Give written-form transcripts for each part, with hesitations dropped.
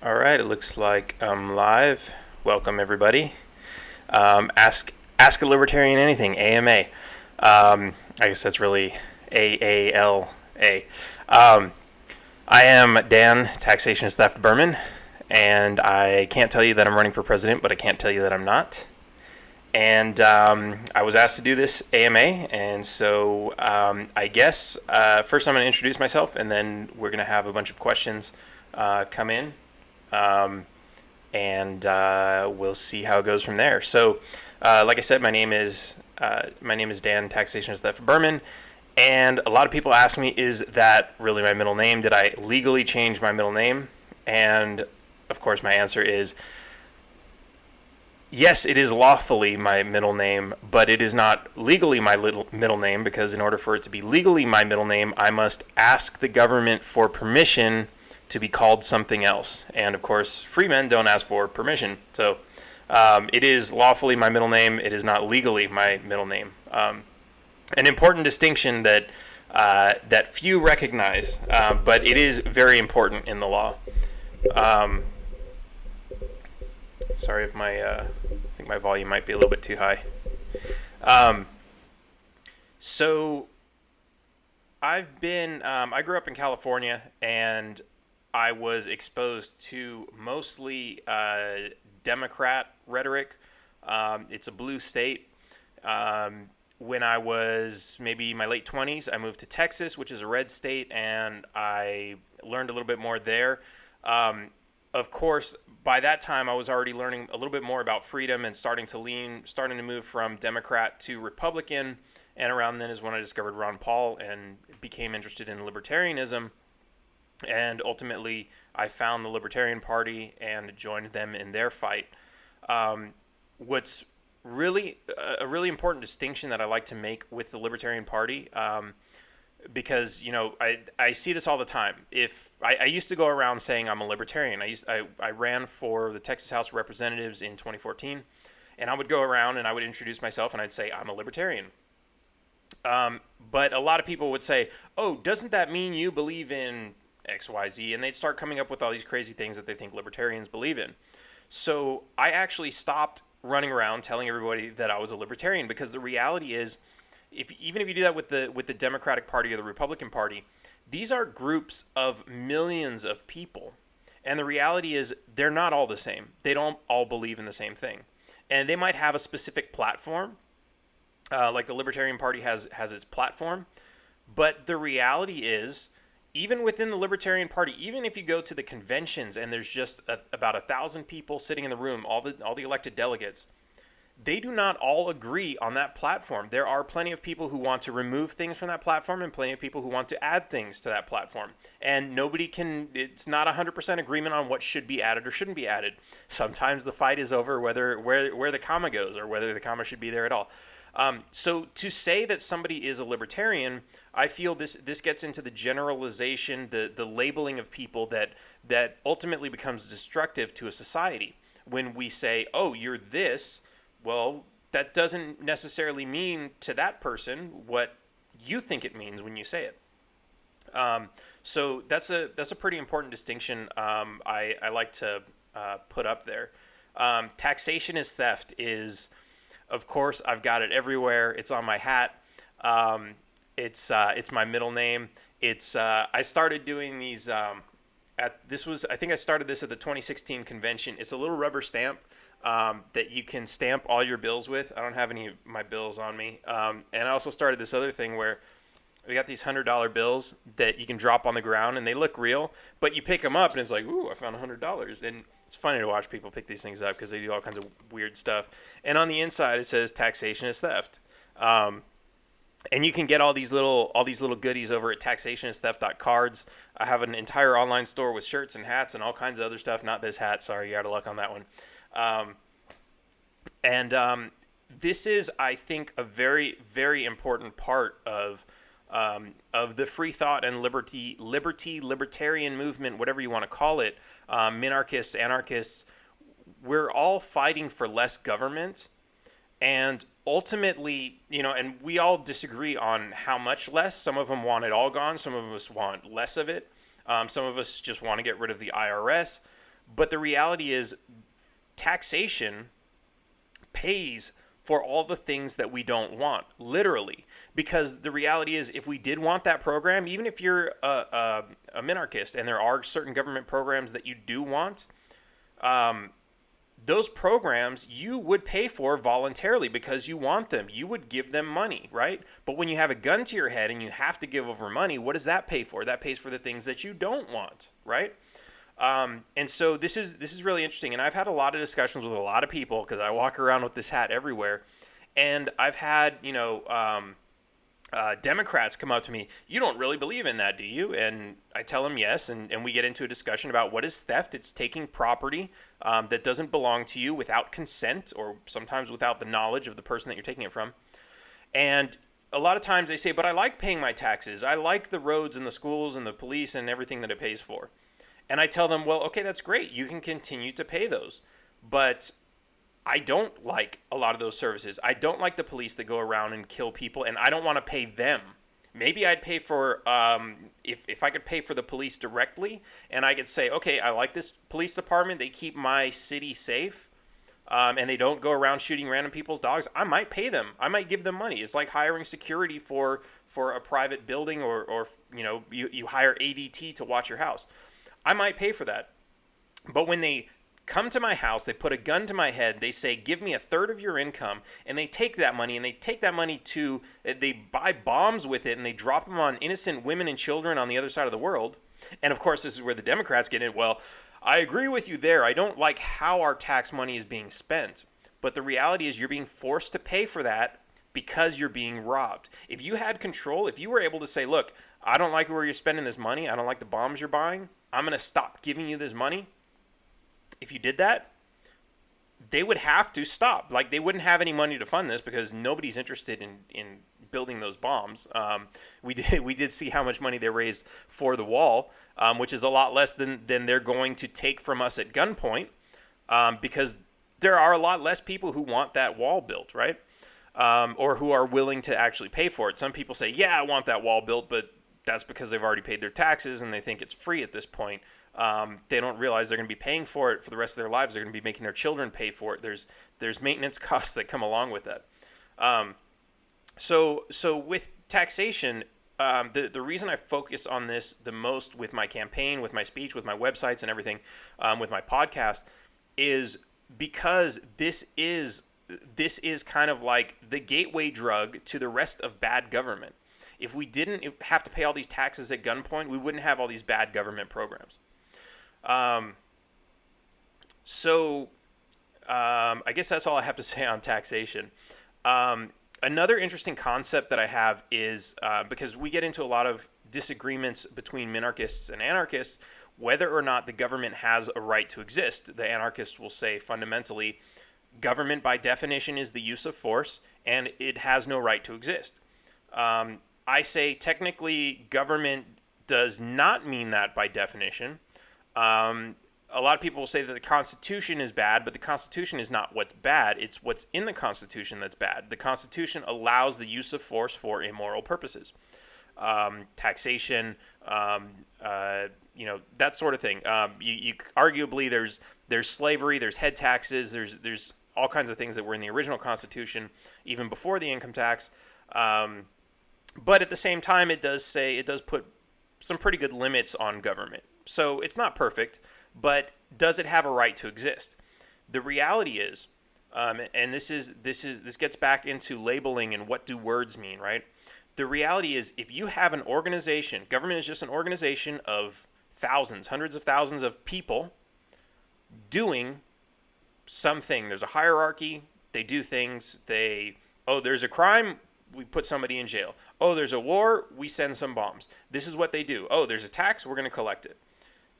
All right, it looks like I'm live. Welcome everybody. Ask a libertarian anything. AMA. I guess that's really AALA. I am Dan, Taxation is Theft Behrman, and I can't tell you that I'm running for president, but I can't tell you that I'm not. And I was asked to do this AMA, and so I guess first I'm going to introduce myself, and then we're going to have a bunch of questions come in. And we'll see how it goes from there. So, like I said, my name is Dan. Taxation is Theft Behrman, and a lot of people ask me, is that really my middle name? Did I legally change my middle name? And of course, my answer is yes. It is lawfully my middle name, but it is not legally my middle name, because in order for it to be legally my middle name, I must ask the government for permission to be called something else. And of course, free men don't ask for permission. So it is lawfully my middle name. It is not legally my middle name. An important distinction that that few recognize, but it is very important in the law. Sorry if I think my volume might be a little bit too high. So I've been, I grew up in California, and I was exposed to mostly Democrat rhetoric. It's a blue state. When I was maybe my late 20s, I moved to Texas, which is a red state, and I learned a little bit more there. Of course, by that time, I was already learning a little bit more about freedom and starting to move from Democrat to Republican. And around then is when I discovered Ron Paul and became interested in libertarianism. And ultimately, I found the Libertarian Party and joined them in their fight. What's really a really important distinction that I like to make with the Libertarian Party, because I see this all the time. If I used to go around saying I'm a libertarian, I ran for the Texas House of Representatives in 2014, and I would go around and I would introduce myself and I'd say I'm a libertarian. But a lot of people would say, "Oh, doesn't that mean you believe in XYZ?" And they'd start coming up with all these crazy things that they think libertarians believe in. So I actually stopped running around telling everybody that I was a libertarian, because the reality is, even if you do that with the Democratic Party or the Republican Party, these are groups of millions of people. And the reality is they're not all the same. They don't all believe in the same thing. And they might have a specific platform, like the Libertarian Party has its platform. But the reality is, even within the Libertarian Party, even if you go to the conventions and there's just about 1,000 people sitting in the room, all the elected delegates, they do not all agree on that platform. There are plenty of people who want to remove things from that platform and plenty of people who want to add things to that platform. And it's not 100% agreement on what should be added or shouldn't be added. Sometimes the fight is over where the comma goes or whether the comma should be there at all. So to say that somebody is a libertarian, I feel this gets into the generalization, the labeling of people that ultimately becomes destructive to a society. When we say, "Oh, you're this," well, that doesn't necessarily mean to that person what you think it means when you say it. So that's a pretty important distinction. I like to put up there. Taxation is theft is, of course, I've got it everywhere. It's on my hat. It's my middle name. I started doing these I think I started this at the 2016 convention. It's a little rubber stamp that you can stamp all your bills with. I don't have any of my bills on me. And I also started this other thing where we got these $100 bills that you can drop on the ground and they look real, but you pick them up and it's like, "Ooh, I found $100. And it's funny to watch people pick these things up because they do all kinds of weird stuff. And on the inside it says taxation is theft. And you can get all these little goodies over at taxationistheft.cards. I have an entire online store with shirts and hats and all kinds of other stuff. Not this hat, sorry, you out of luck on that one. This is, I think, a very, very important part of the free thought and libertarian movement, whatever you want to call it. Minarchists, anarchists, we're all fighting for less government. And ultimately, and we all disagree on how much less. Some of them want it all gone. Some of us want less of it. Some of us just want to get rid of the IRS. But the reality is, taxation pays for all the things that we don't want, literally. Because the reality is, if we did want that program, even if you're a minarchist and there are certain government programs that you do want, those programs you would pay for voluntarily because you want them. You would give them money, right? But when you have a gun to your head and you have to give over money, what does that pay for? That pays for the things that you don't want, right? And so this is really interesting. And I've had a lot of discussions with a lot of people because I walk around with this hat everywhere. And I've had, Democrats come up to me, you don't really believe in that, do you? And I tell them yes, and we get into a discussion about what is theft. It's taking property that doesn't belong to you without consent or sometimes without the knowledge of the person that you're taking it from. And a lot of times they say, but I like paying my taxes. I like the roads and the schools and the police and everything that it pays for. And I tell them, well, okay, that's great. You can continue to pay those. But I don't like a lot of those services. I don't like the police that go around and kill people, and I don't want to pay them. Maybe I'd pay for, if I could pay for the police directly, and I could say, okay, I like this police department. They keep my city safe, and they don't go around shooting random people's dogs. I might pay them. I might give them money. It's like hiring security for a private building, or you hire ADT to watch your house. I might pay for that. But when they come to my house, they put a gun to my head, they say, give me a third of your income, and they take that money, they buy bombs with it, and they drop them on innocent women and children on the other side of the world. And of course, this is where the Democrats get in. Well, I agree with you there. I don't like how our tax money is being spent. But the reality is you're being forced to pay for that because you're being robbed. If you had control, if you were able to say, look, I don't like where you're spending this money, I don't like the bombs you're buying, I'm going to stop giving you this money. If you did that, they would have to stop. Like, they wouldn't have any money to fund this because nobody's interested in building those bombs. We did see how much money they raised for the wall, which is a lot less than they're going to take from us at gunpoint, because there are a lot less people who want that wall built, right? Or who are willing to actually pay for it. Some people say, yeah, I want that wall built, but that's because they've already paid their taxes and they think it's free at this point. They don't realize they're going to be paying for it for the rest of their lives. They're going to be making their children pay for it. There's maintenance costs that come along with that. So with taxation, the reason I focus on this the most with my campaign, with my speech, with my websites and everything, with my podcast, is because this is kind of like the gateway drug to the rest of bad government. If we didn't have to pay all these taxes at gunpoint, we wouldn't have all these bad government programs. I guess that's all I have to say on taxation. Another interesting concept that I have is, because we get into a lot of disagreements between minarchists and anarchists, whether or not the government has a right to exist. The anarchists will say fundamentally, government by definition is the use of force, and it has no right to exist. I say technically government does not mean that by definition. A lot of people will say that the Constitution is bad, but the Constitution is not what's bad. It's what's in the Constitution that's bad. The Constitution allows the use of force for immoral purposes. Taxation, that sort of thing. You arguably there's slavery, there's head taxes, there's all kinds of things that were in the original Constitution, even before the income tax. But at the same time, it does put some pretty good limits on government. So it's not perfect, but does it have a right to exist? The reality is, and this gets back into labeling and what do words mean, right? The reality is, if you have an organization, government is just an organization of thousands, hundreds of thousands of people doing something. There's a hierarchy. They do things. There's a crime. We put somebody in jail. Oh, there's a war, we send some bombs. This is what they do. Oh, there's a tax, we're going to collect it.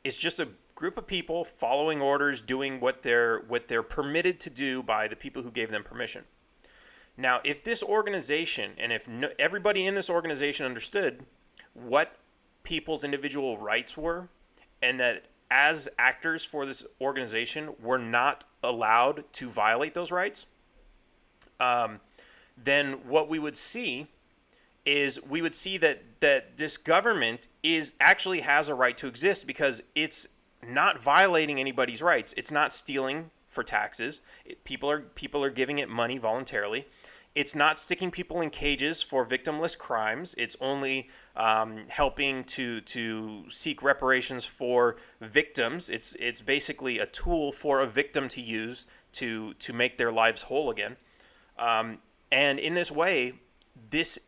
It's just a group of people following orders, doing what they're permitted to do by the people who gave them permission. Now, if this organization, and if everybody in this organization understood what people's individual rights were, and that as actors for this organization were not allowed to violate those rights, then what we would see is that this government actually has a right to exist, because it's not violating anybody's rights. It's not stealing for taxes. People are giving it money voluntarily. It's not sticking people in cages for victimless crimes. It's only helping to seek reparations for victims. It's basically a tool for a victim to use to make their lives whole again. And in this way, this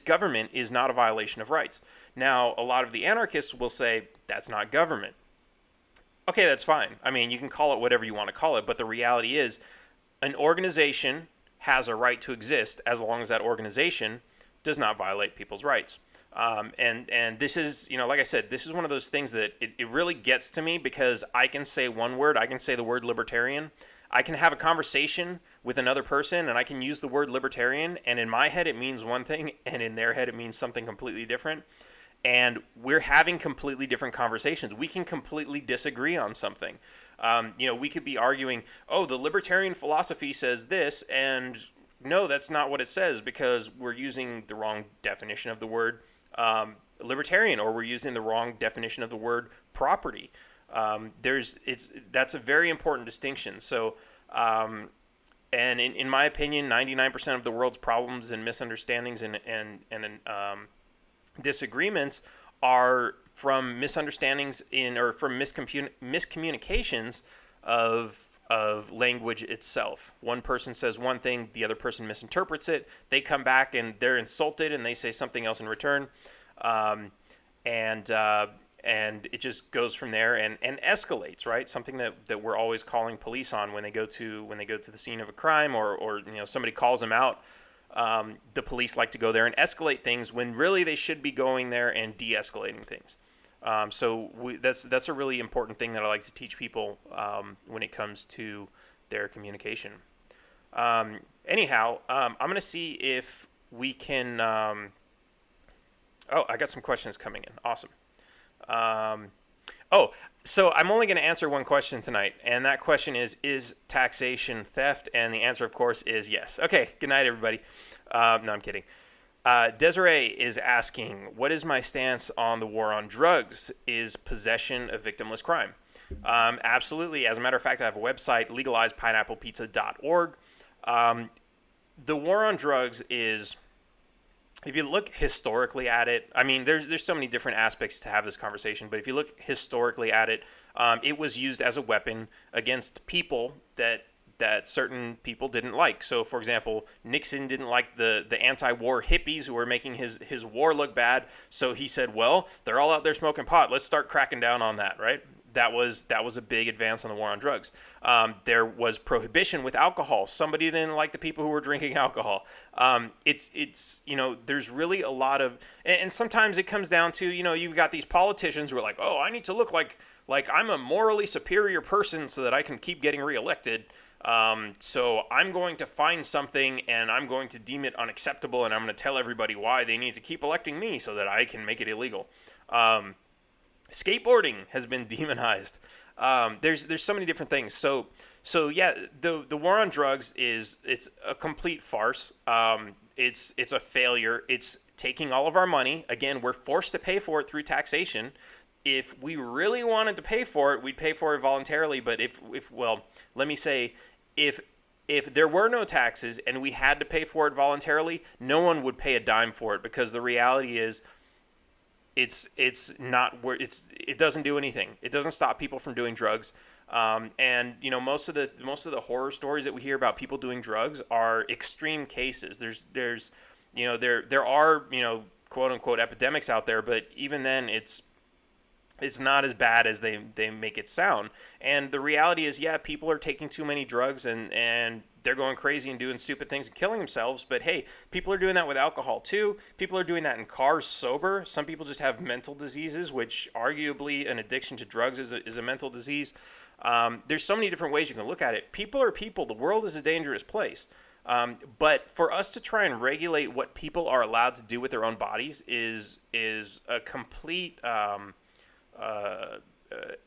government is not a violation of rights. Now, a lot of the anarchists will say that's not government. Okay, that's fine. I mean, you can call it whatever you want to call it, but the reality is an organization has a right to exist as long as that organization does not violate people's rights. And this is, like I said, this is one of those things that it really gets to me, because I can say one word, I can say the word libertarian. I can have a conversation with another person and I can use the word libertarian, and in my head it means one thing and in their head it means something completely different. And we're having completely different conversations. We can completely disagree on something. We could be arguing, oh, the libertarian philosophy says this, and no, that's not what it says, because we're using the wrong definition of the word libertarian, or we're using the wrong definition of the word property. That's a very important distinction. So, and in my opinion, 99% of the world's problems and misunderstandings and disagreements are from misunderstandings or from miscommunications of language itself. One person says one thing, the other person misinterprets it. They come back and they're insulted and they say something else in return, and it just goes from there and escalates, right? Something that we're always calling police on when they go to the scene of a crime, or somebody calls them out. The police like to go there and escalate things when really they should be going there and de-escalating things. That's a really important thing that I like to teach people when it comes to their communication. Anyhow, I'm going to see if we can... I got some questions coming in. Awesome. So I'm only going to answer one question tonight, and that question is taxation theft? And the answer, of course, is yes. Okay, good night, everybody. No, I'm kidding. Desiree is asking, what is my stance on the war on drugs? Is possession a victimless crime? Absolutely. As a matter of fact, I have a website, legalizedpineapplepizza.org. The war on drugs is... If you look historically at it, I mean, there's so many different aspects to have this conversation, but if you look historically at it, it was used as a weapon against people that certain people didn't like. So, for example, Nixon didn't like the anti-war hippies who were making his war look bad, so he said, well, they're all out there smoking pot. Let's start cracking down on that, right? That was a big advance on the war on drugs. There was prohibition with alcohol. Somebody didn't like the people who were drinking alcohol. There's really a lot of, and sometimes it comes down to, you've got these politicians who are like, oh, I need to look like I'm a morally superior person so that I can keep getting reelected. So I'm going to find something and I'm going to deem it unacceptable, and I'm going to tell everybody why they need to keep electing me so that I can make it illegal. Skateboarding has been demonized. There's so many different things. So yeah, the war on drugs it's a complete farce. It's a failure. It's taking all of our money. Again, we're forced to pay for it through taxation. If we really wanted to pay for it, we'd pay for it voluntarily. But let me say, if there were no taxes and we had to pay for it voluntarily, no one would pay a dime for it, because the reality is, it doesn't do anything. It doesn't stop people from doing drugs. And most of the horror stories that we hear about people doing drugs are extreme cases. There are quote unquote epidemics out there, but even then it's not as bad as they make it sound. And the reality is, yeah, people are taking too many drugs and they're going crazy and doing stupid things and killing themselves. But hey, people are doing that with alcohol too. People are doing that in cars sober. Some people just have mental diseases, which arguably an addiction to drugs is a mental disease. There's so many different ways you can look at it. People are people. The world is a dangerous place. But for us to try and regulate what people are allowed to do with their own bodies is a complete...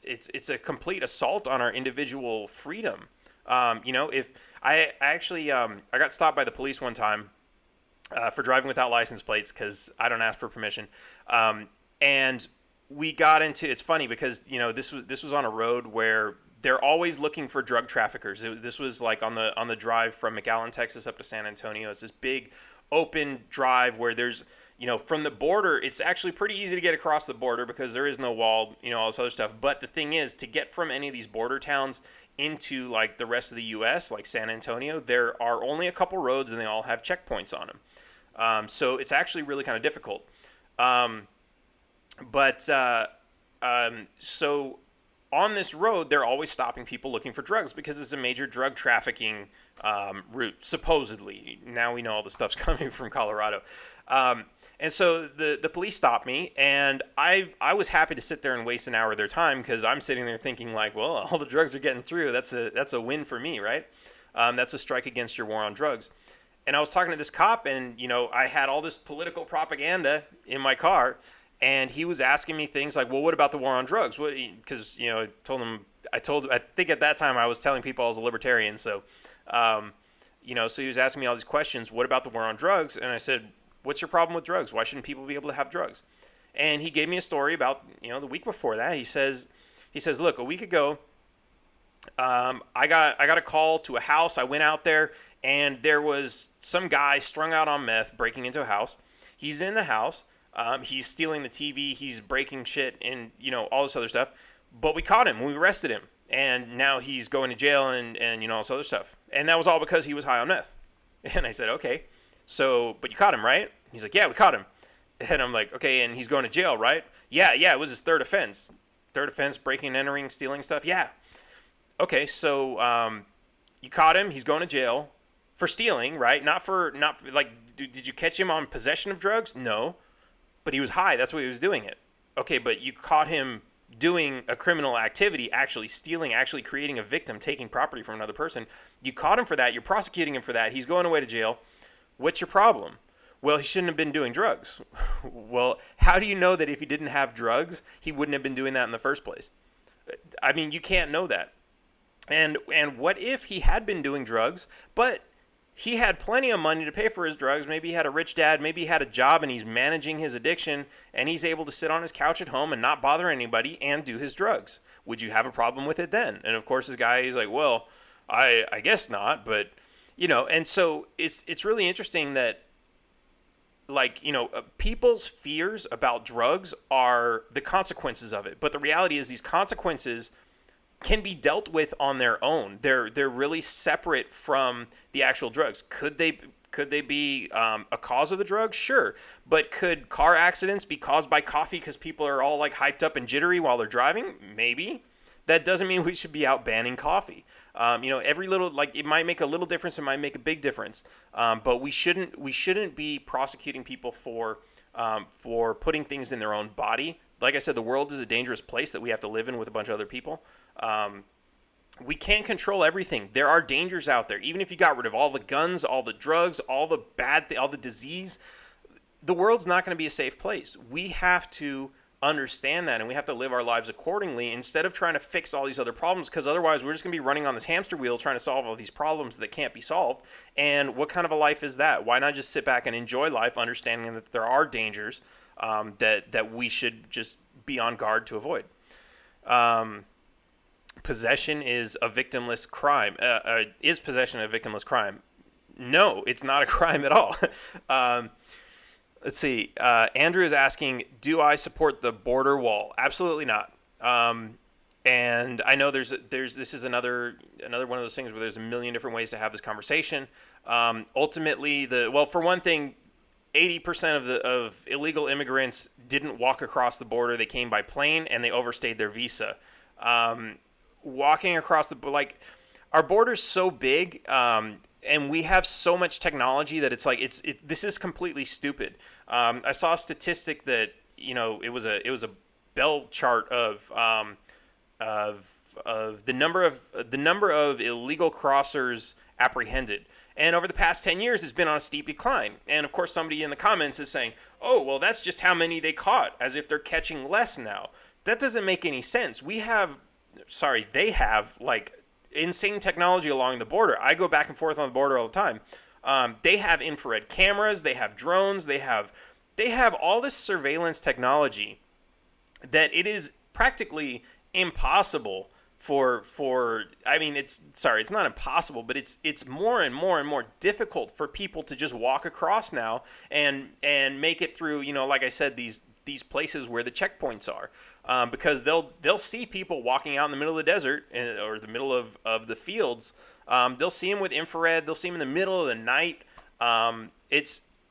it's a complete assault on our individual freedom. If I actually I got stopped by the police one time for driving without license plates because I don't ask for permission, and we got into, it's funny because, this was on a road where they're always looking for drug traffickers. This was like on the drive from McAllen, Texas up to San Antonio. It's this big open drive where there's, from the border, it's actually pretty easy to get across the border because there is no wall, all this other stuff. But the thing is, to get from any of these border towns into like the rest of the U.S., like San Antonio, there are only a couple roads and they all have checkpoints on them. So it's actually really kind of difficult. So on this road, they're always stopping people looking for drugs because it's a major drug trafficking route, supposedly. Now we know all the stuff's coming from Colorado. And so the police stopped me, and I was happy to sit there and waste an hour of their time because I'm sitting there thinking like, well, all the drugs are getting through. That's a win for me, right? That's a strike against your war on drugs. And I was talking to this cop, and, I had all this political propaganda in my car, and he was asking me things like, well, what about the war on drugs? Because, I think at that time I was telling people I was a libertarian. So, so he was asking me all these questions. What about the war on drugs? And I said, what's your problem with drugs? Why shouldn't people be able to have drugs? And he gave me a story about, the week before that. He says, look, a week ago, I got a call to a house. I went out there, and there was some guy strung out on meth breaking into a house. He's in the house. He's stealing the TV. He's breaking shit and, all this other stuff. But we caught him. We arrested him. And now he's going to jail and all this other stuff. And that was all because he was high on meth. And I said, okay. So, but you caught him, right? He's like, yeah, we caught him. And I'm like, okay, and he's going to jail, right? Yeah, it was his third offense. Third offense, breaking and entering, stealing stuff. Yeah. Okay, so you caught him. He's going to jail for stealing, right? Not for did you catch him on possession of drugs? No. But he was high. That's why he was doing it. Okay, but you caught him doing a criminal activity, actually stealing, actually creating a victim, taking property from another person. You caught him for that. You're prosecuting him for that. He's going away to jail. What's your problem? Well, he shouldn't have been doing drugs. Well, how do you know that if he didn't have drugs, he wouldn't have been doing that in the first place? I mean, you can't know that. And what if he had been doing drugs, but he had plenty of money to pay for his drugs? Maybe he had a rich dad. Maybe he had a job and he's managing his addiction and he's able to sit on his couch at home and not bother anybody and do his drugs. Would you have a problem with it then? And of course, this guy, he's like, well, I guess not. But, and so it's really interesting that, people's fears about drugs are the consequences of it. But the reality is these consequences can be dealt with on their own. They're really separate from the actual drugs. Could they be a cause of the drugs? Sure. But could car accidents be caused by coffee because people are all like hyped up and jittery while they're driving? Maybe. That doesn't mean we should be out banning coffee. Every little, it might make a little difference, it might make a big difference. But we shouldn't be prosecuting people for putting things in their own body. Like I said, the world is a dangerous place that we have to live in with a bunch of other people. We can't control everything. There are dangers out there. Even if you got rid of all the guns, all the drugs, all the all the disease, the world's not going to be a safe place. We have to understand that, and we have to live our lives accordingly instead of trying to fix all these other problems, because otherwise we're just going to be running on this hamster wheel trying to solve all these problems that can't be solved. And what kind of a life is that? Why not just sit back and enjoy life, understanding that there are dangers that we should just be on guard to avoid. Possession is a victimless crime. Is possession a victimless crime? No, it's not a crime at all. Let's see. Andrew is asking, do I support the border wall? Absolutely not. And I know this is another one of those things where there's a million different ways to have this conversation. Ultimately, for one thing, 80% of illegal immigrants didn't walk across the border. They came by plane and they overstayed their visa. Walking across our border's so big, and we have so much technology that this is completely stupid. I saw a statistic that it was a bell chart of the number of illegal crossers apprehended. And over the past 10 years, it's been on a steep decline. And of course, somebody in the comments is saying, oh, well, that's just how many they caught, as if they're catching less now. That doesn't make any sense. They have insane technology along the border. I go back and forth on the border all the time. They have infrared cameras, they have drones, they have all this surveillance technology that it is practically impossible for I mean, it's not impossible, but it's more and more and more difficult for people to just walk across now and make it through, like I said, these places where the checkpoints are, because they'll see people walking out in the middle of the desert, or the middle of the fields. They'll see them with infrared. They'll see them in the middle of the night.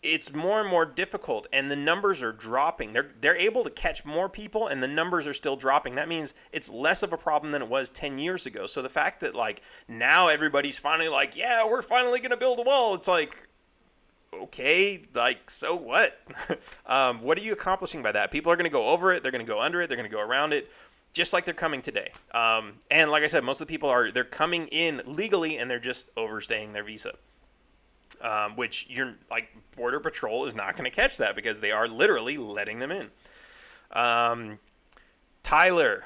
It's more and more difficult, and the numbers are dropping. They're able to catch more people, and the numbers are still dropping. That means it's less of a problem than it was 10 years ago. So the fact that like now everybody's finally like, yeah, we're finally gonna build a wall. It's like, okay, like, so what? What are you accomplishing by that? People are gonna go over it. They're gonna go under it. They're gonna go around it, just like they're coming today. And like I said, most of the people they're coming in legally, and they're just overstaying their visa. Which you're like, Border Patrol is not going to catch that because they are literally letting them in. Tyler,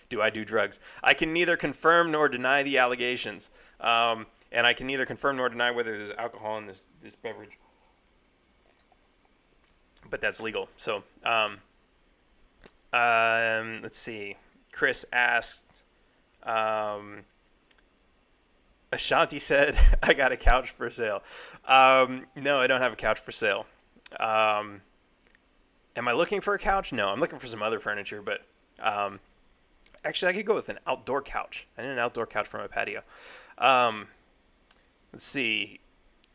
do I do drugs? I can neither confirm nor deny the allegations, and I can neither confirm nor deny whether there's alcohol in this beverage. But that's legal. So, let's see. Chris asked. Ashanti said, I got a couch for sale. No, I don't have a couch for sale. Am I looking for a couch? No, I'm looking for some other furniture, but actually I could go with an outdoor couch. I need an outdoor couch for my patio. Let's see.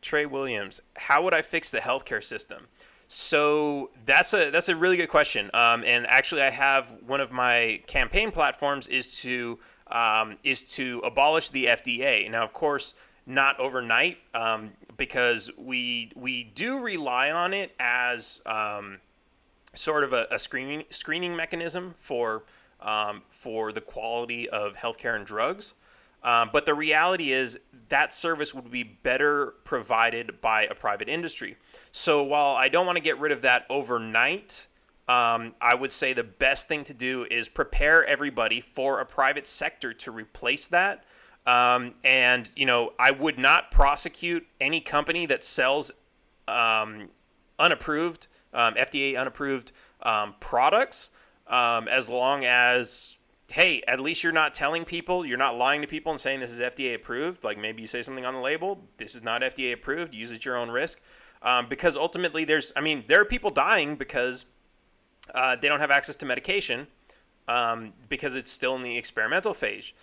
Trey Williams, how would I fix the healthcare system? So that's a really good question. And actually I have one of my campaign platforms is to abolish the FDA. Now, of course, not overnight, because we do rely on it as sort of a screening mechanism for the quality of healthcare and drugs. But the reality is that service would be better provided by a private industry. So while I don't want to get rid of that overnight, I would say the best thing to do is prepare everybody for a private sector to replace that. And, I would not prosecute any company that sells unapproved, FDA unapproved products, as long as, hey, at least you're not telling people, you're not lying to people and saying this is FDA approved. Like maybe you say something on the label, this is not FDA approved, use it at your own risk. Because ultimately there are people dying because they don't have access to medication, because it's still in the experimental phase,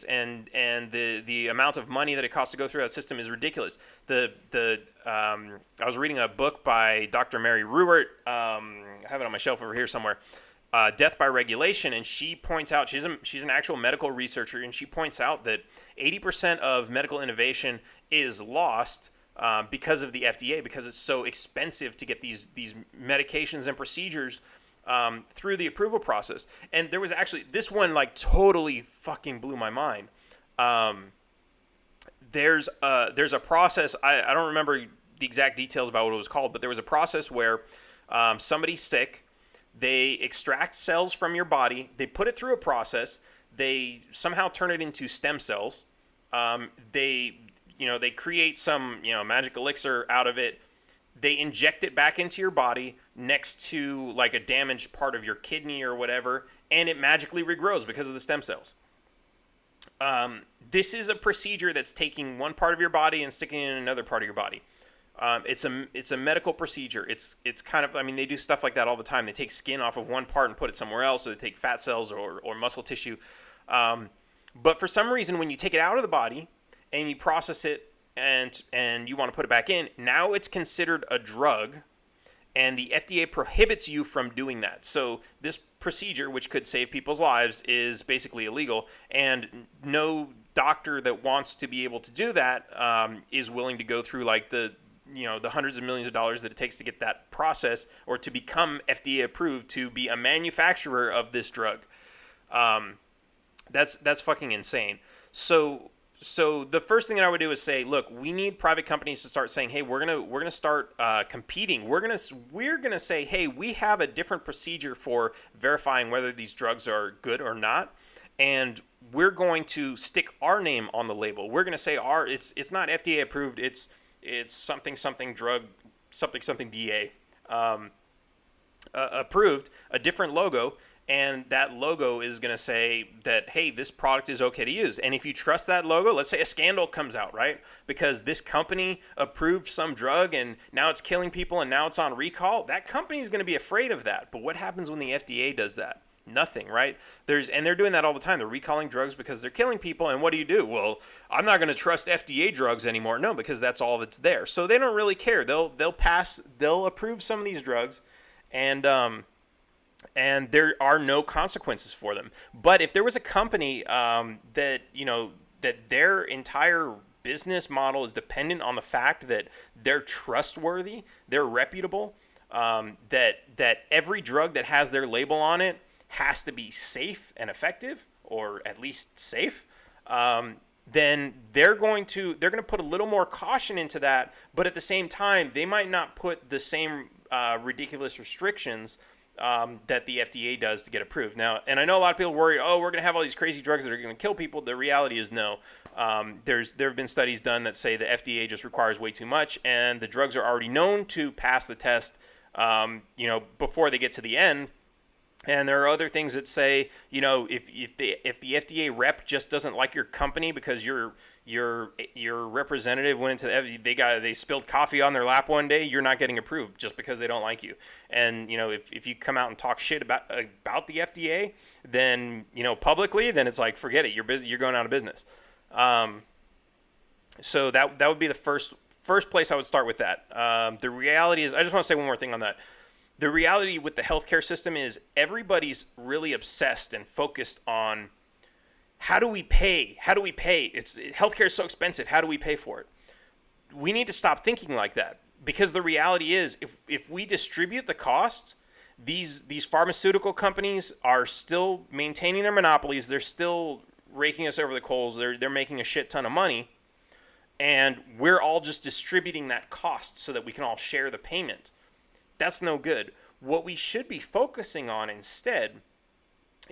and the amount of money that it costs to go through that system is ridiculous. I was reading a book by Dr. Mary Ruwart. I have it on my shelf over here somewhere. Death by Regulation, and she points out, she's an actual medical researcher, and she points out that 80% of medical innovation is lost because of the FDA, because it's so expensive to get these medications and procedures through the approval process. And there was actually, this one like totally fucking blew my mind. There's a process, I don't remember the exact details about what it was called, but there was a process where somebody's sick, they extract cells from your body, they put it through a process, they somehow turn it into stem cells, they create some magic elixir out of it, they inject it back into your body next to like a damaged part of your kidney or whatever, and it magically regrows because of the stem cells. This is a procedure that's taking one part of your body and sticking it in another part of your body. It's a medical procedure. It's kind of, they do stuff like that all the time. They take skin off of one part and put it somewhere else, or they take fat cells or muscle tissue. But for some reason, when you take it out of the body and you process it and you want to put it back in, now it's considered a drug, and the FDA prohibits you from doing that. So this procedure, which could save people's lives, is basically illegal, and no doctor that wants to be able to do that is willing to go through like the hundreds of millions of dollars that it takes to get that process or to become FDA approved to be a manufacturer of this drug. That's fucking insane. So the first thing that I would do is say, look, we need private companies to start saying, hey, we're gonna start competing. We're gonna say, hey, we have a different procedure for verifying whether these drugs are good or not, and we're going to stick our name on the label. We're gonna say it's not FDA approved. It's something drug something DA. approved a different logo, and that logo is going to say that, hey, this product is okay to use. And if you trust that logo, let's say a scandal comes out, right? Because this company approved some drug and now it's killing people and now it's on recall, that company is going to be afraid of that. But what happens when the FDA does that? Nothing, right? And they're doing that all the time. They're recalling drugs because they're killing people. And what do? Well, I'm not going to trust FDA drugs anymore. No, because that's all that's there. So they don't really care. They'll approve some of these drugs, and there are no consequences for them. But if there was a company that their entire business model is dependent on the fact that they're trustworthy, they're reputable, that every drug that has their label on it has to be safe and effective, or at least safe, then they're going to put a little more caution into that. But at the same time, they might not put the same ridiculous restrictions that the FDA does to get approved. Now, and I know a lot of people worry, oh, we're going to have all these crazy drugs that are going to kill people. The reality is no. There have been studies done that say the FDA just requires way too much, and the drugs are already known to pass the test, before they get to the end. And there are other things that say, if the FDA rep just doesn't like your company because your representative went into they spilled coffee on their lap one day, you're not getting approved just because they don't like you. And if you come out and talk shit about the FDA, then publicly, then it's like, forget it, you're going out of business. So that would be the first place I would start with that. The reality is, I just want to say one more thing on that. The reality with the healthcare system is everybody's really obsessed and focused on how do we pay? Healthcare is so expensive. How do we pay for it? We need to stop thinking like that, because the reality is if we distribute the cost, these pharmaceutical companies are still maintaining their monopolies. They're still raking us over the coals. They're making a shit ton of money, and we're all just distributing that cost so that we can all share the payment. That's no good. What we should be focusing on instead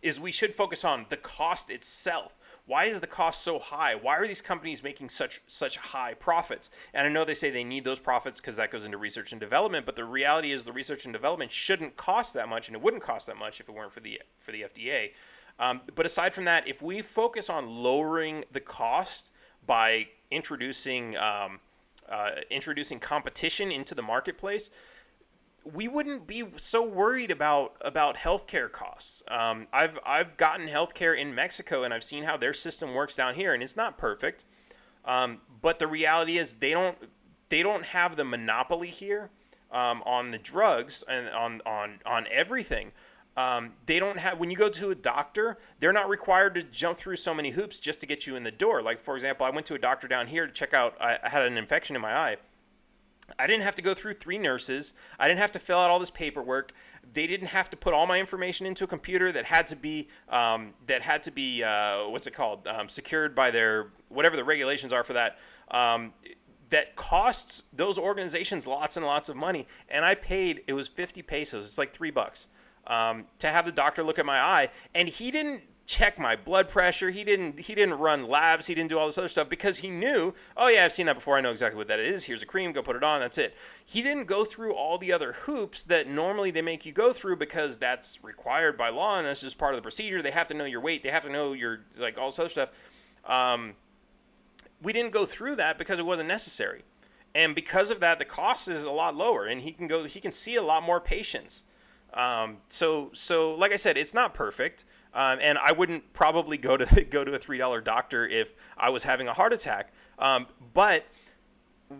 is we should focus on the cost itself. Why is the cost so high? Why are these companies making such high profits? And I know they say they need those profits because that goes into research and development, but the reality is the research and development shouldn't cost that much, and it wouldn't cost that much if it weren't for the FDA. But aside from that, if we focus on lowering the cost by introducing competition into the marketplace, we wouldn't be so worried about healthcare costs. I've gotten healthcare in Mexico, and I've seen how their system works down here, and it's not perfect. But the reality is they don't have the monopoly here on the drugs and on everything. They don't have, when you go to a doctor, they're not required to jump through so many hoops just to get you in the door. Like, for example, I went to a doctor down here to check out, I had an infection in my eye. I didn't have to go through 3 nurses. I didn't have to fill out all this paperwork. They didn't have to put all my information into a computer that had to be secured by their, whatever the regulations are for that. That costs those organizations lots and lots of money. And I paid, it was 50 pesos. It's like $3, to have the doctor look at my eye. And he didn't check my blood pressure. He didn't run labs. He didn't do all this other stuff because he knew, oh yeah, I've seen that before. I know exactly what that is. Here's a cream. Go put it on. That's it. He didn't go through all the other hoops that normally they make you go through because that's required by law and that's just part of the procedure. They have to know your weight. They have to know your, like, all this other stuff. We didn't go through that because it wasn't necessary. And because of that, the cost is a lot lower, and he can see a lot more patients. So like I said, it's not perfect. And I wouldn't probably go to a $3 doctor if I was having a heart attack. But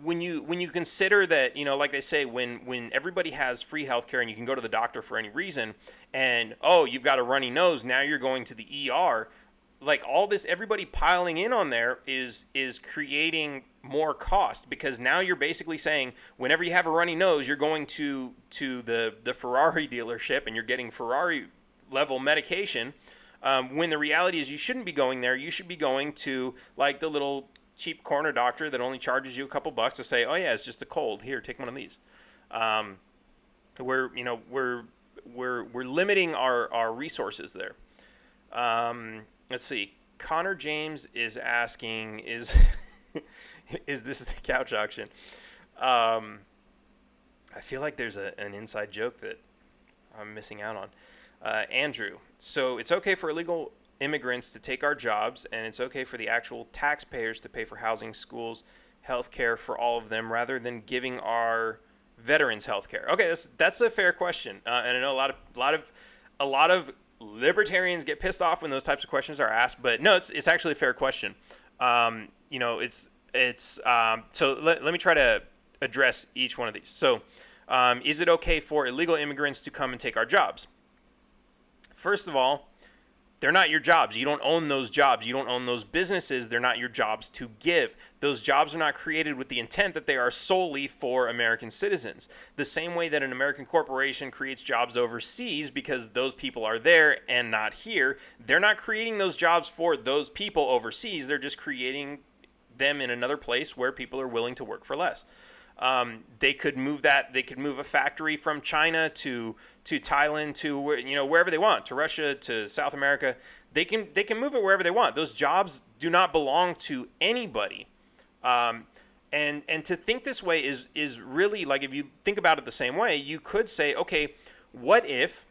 when you consider that, like they say, when everybody has free healthcare and you can go to the doctor for any reason, and oh, you've got a runny nose, now you're going to the ER. Like, all this, everybody piling in on there is creating more cost, because now you're basically saying whenever you have a runny nose, you're going to the Ferrari dealership and you're getting Ferrari level medication, when the reality is you shouldn't be going there. You should be going to, like, the little cheap corner doctor that only charges you a couple bucks to say, oh yeah, it's just a cold, here, take one of these. We're limiting our resources there. Let's see. Connor James is asking, is this the couch auction? I feel like there's an inside joke that I'm missing out on. Andrew, so it's okay for illegal immigrants to take our jobs, and it's okay for the actual taxpayers to pay for housing, schools, health care for all of them, rather than giving our veterans health care. Okay, that's a fair question, and I know a lot of libertarians get pissed off when those types of questions are asked, but no, it's actually a fair question. So let me try to address each one of these. So, is it okay for illegal immigrants to come and take our jobs? First of all, they're not your jobs. You don't own those jobs. You don't own those businesses. They're not your jobs to give. Those jobs are not created with the intent that they are solely for American citizens. The same way that an American corporation creates jobs overseas because those people are there and not here, they're not creating those jobs for those people overseas. They're just creating them in another place where people are willing to work for less. They could move that. They could move a factory from China to Thailand to wherever they want, to Russia, to South America. They can move it wherever they want. Those jobs do not belong to anybody. And to think this way is really, like, if you think about it the same way, you could say, okay, what if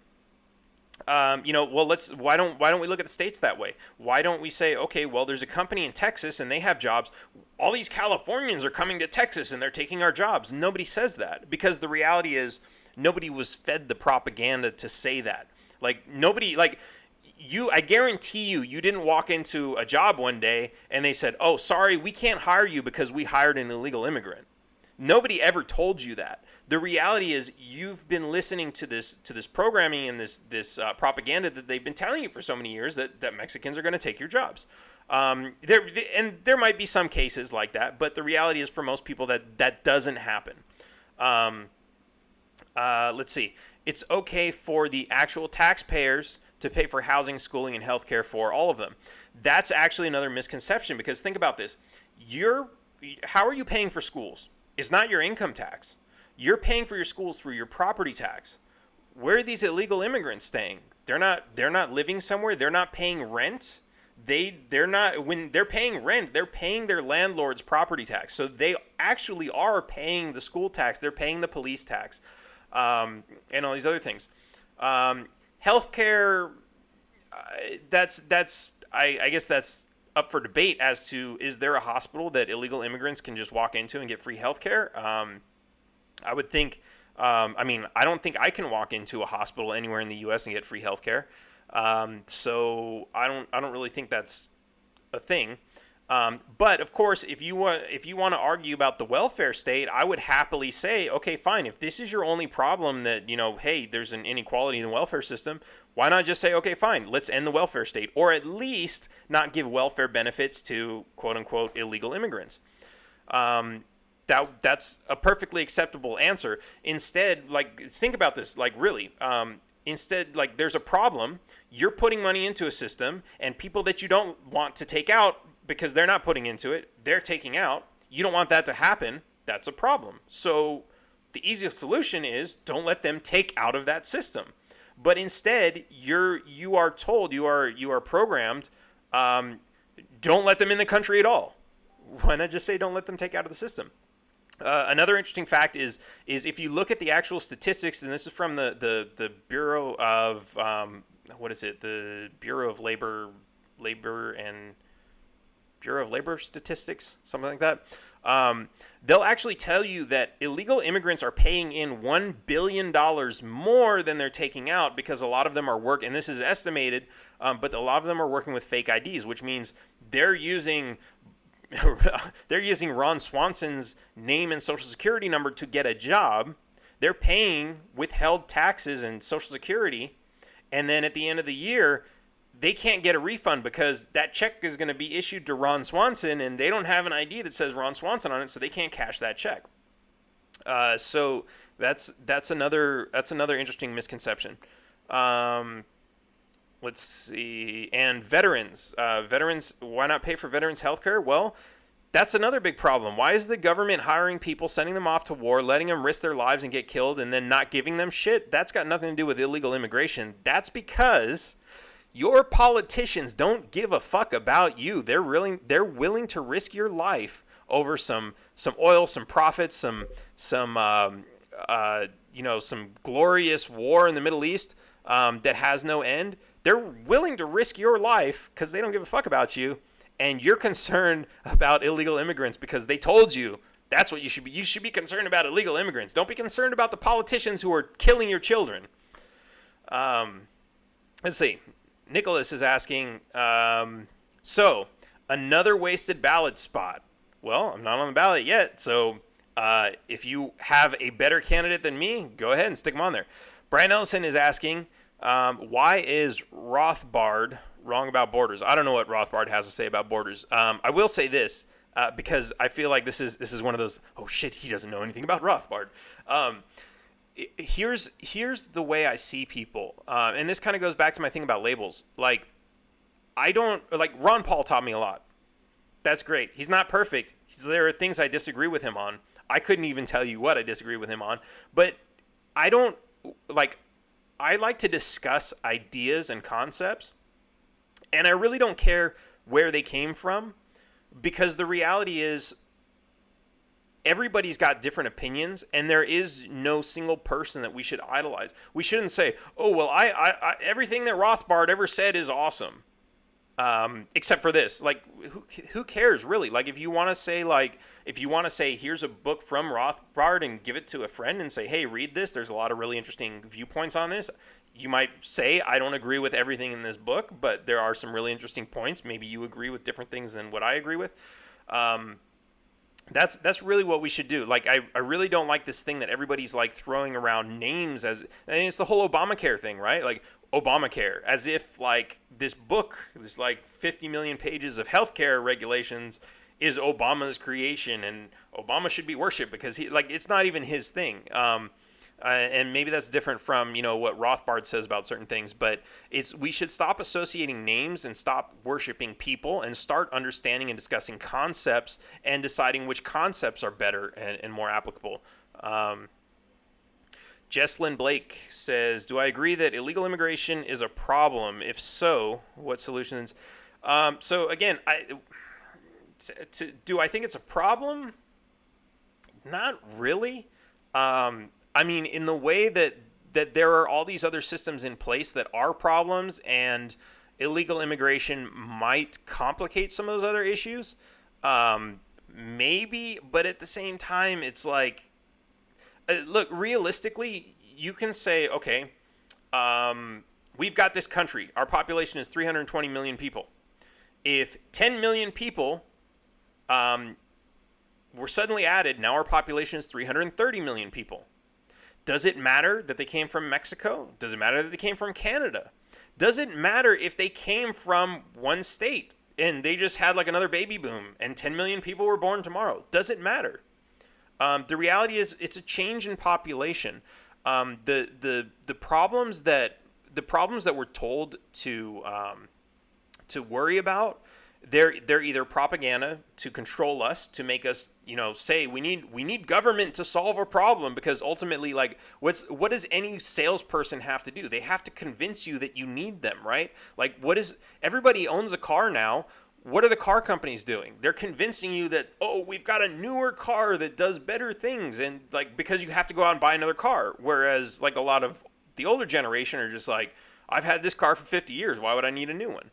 why don't we look at the states that way? Why don't we say, okay, well, there's a company in Texas and they have jobs. All these Californians are coming to Texas and they're taking our jobs. Nobody says that, because the reality is nobody was fed the propaganda to say that. Like, nobody, like, I guarantee you didn't walk into a job one day and they said, oh, sorry, we can't hire you because we hired an illegal immigrant. Nobody ever told you that. The reality is you've been listening to this programming and this propaganda that they've been telling you for so many years that Mexicans are going to take your jobs. There might be some cases like that, but the reality is for most people that doesn't happen. Let's see. It's okay for the actual taxpayers to pay for housing, schooling, and healthcare for all of them. That's actually another misconception, because think about this. How are you paying for schools? It's not your income tax. You're paying for your schools through your property tax. Where are these illegal immigrants staying? They're not living somewhere. They're not paying rent. When they're paying rent, they're paying their landlord's property tax. So they actually are paying the school tax. They're paying the police tax, and all these other things. Healthcare, I guess that's up for debate as to, is there a hospital that illegal immigrants can just walk into and get free healthcare? I would think, I don't think I can walk into a hospital anywhere in the U.S. and get free healthcare. So I don't really think that's a thing. But of course, if you want to argue about the welfare state, I would happily say, okay, fine. If this is your only problem, that, hey, there's an inequality in the welfare system, why not just say, okay, fine, let's end the welfare state, or at least not give welfare benefits to quote unquote illegal immigrants. That's a perfectly acceptable answer. Instead, like, think about this, like, really, instead, like, there's a problem. You're putting money into a system, and people that you don't want to take out because they're not putting into it, they're taking out. You don't want that to happen. That's a problem. So the easiest solution is don't let them take out of that system. But instead, you are told, you are programmed, don't let them in the country at all. Why not just say don't let them take out of the system? Another interesting fact is if you look at the actual statistics, and this is from the Bureau of the Bureau of Labor and Bureau of Labor Statistics, something like that. They'll actually tell you that illegal immigrants are paying in $1 billion more than they're taking out, because a lot of them are and this is estimated, but a lot of them are working with fake IDs, which means they're using Ron Swanson's name and social security number to get a job. They're paying withheld taxes and social security, and then at the end of the year, they can't get a refund because that check is going to be issued to Ron Swanson, and they don't have an ID that says Ron Swanson on it, so they can't cash that check. So that's another interesting misconception. Let's see. And veterans, why not pay for veterans' health care? Well, that's another big problem. Why is the government hiring people, sending them off to war, letting them risk their lives and get killed, and then not giving them shit? That's got nothing to do with illegal immigration. That's because your politicians don't give a fuck about you. They're willing to risk your life over some oil, some profits, some some glorious war in the Middle East that has no end, they're willing to risk your life because they don't give a fuck about you, and you're concerned about illegal immigrants because they told you that's what you should be. You should be concerned about illegal immigrants. Don't be concerned about the politicians who are killing your children. Let's see. Nicholas is asking, so another wasted ballot spot. Well, I'm not on the ballot yet, so if you have a better candidate than me, go ahead and stick them on there. Brian Ellison is asking, why is Rothbard wrong about borders? I don't know what Rothbard has to say about borders. I will say this, because I feel like this is one of those, oh shit, he doesn't know anything about Rothbard. Here's the way I see people, and this kind of goes back to my thing about labels. Like, Ron Paul taught me a lot. That's great. He's not perfect. There are things I disagree with him on. I couldn't even tell you what I disagree with him on, but I like to discuss ideas and concepts, and I really don't care where they came from, because the reality is everybody's got different opinions, and there is no single person that we should idolize. We shouldn't say, oh, well, I everything that Rothbard ever said is awesome. Except for this, like, who cares really? Like, if you want to say, here's a book from Rothbard and give it to a friend and say, hey, read this. There's a lot of really interesting viewpoints on this. You might say, I don't agree with everything in this book, but there are some really interesting points. Maybe you agree with different things than what I agree with. That's really what we should do. Like, I really don't like this thing that everybody's like throwing around names as, and it's the whole Obamacare thing, right? Like, Obamacare, as if like this book, this like 50 million pages of healthcare regulations is Obama's creation, and Obama should be worshipped because it's not even his thing. And maybe that's different from, what Rothbard says about certain things, but we should stop associating names and stop worshiping people and start understanding and discussing concepts and deciding which concepts are better and more applicable. Jesslyn Blake says, do I agree that illegal immigration is a problem? If so, what solutions? So again, do I think it's a problem? Not really. I mean, in the way that there are all these other systems in place that are problems, and illegal immigration might complicate some of those other issues. Maybe, but at the same time, it's like, look, realistically, you can say, okay, we've got this country. Our population is 320 million people. If 10 million people were suddenly added, now our population is 330 million people. Does it matter that they came from Mexico? Does it matter that they came from Canada? Does it matter if they came from one state and they just had like another baby boom and 10 million people were born tomorrow? Does it matter? The reality is it's a change in population. The problems that we're told to worry about, they're either propaganda to control us, to make us, say we need government to solve a problem, because ultimately, like, what does any salesperson have to do? They have to convince you that you need them, right? Like, everybody owns a car now. What are the car companies doing? They're convincing you that, oh, we've got a newer car that does better things, and like, because you have to go out and buy another car. Whereas like a lot of the older generation are just like, I've had this car for 50 years. Why would I need a new one?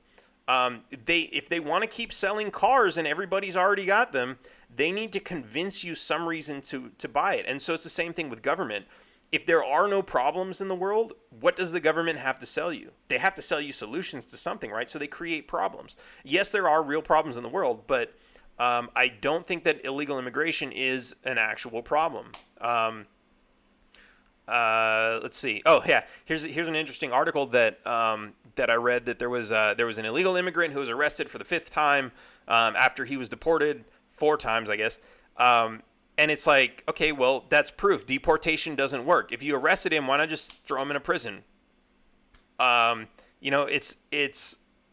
If they want to keep selling cars and everybody's already got them, they need to convince you some reason to buy it. And so it's the same thing with government. If there are no problems in the world, what does the government have to sell you? They have to sell you solutions to something, right? So they create problems. Yes, there are real problems in the world, but I don't think that illegal immigration is an actual problem. Let's see. Oh yeah, here's an interesting article that I read, that there was an illegal immigrant who was arrested for the 5th time after he was deported 4 times, I guess. And it's like, okay, well, that's proof. Deportation doesn't work. If you arrested him, why not just throw him in a prison? It's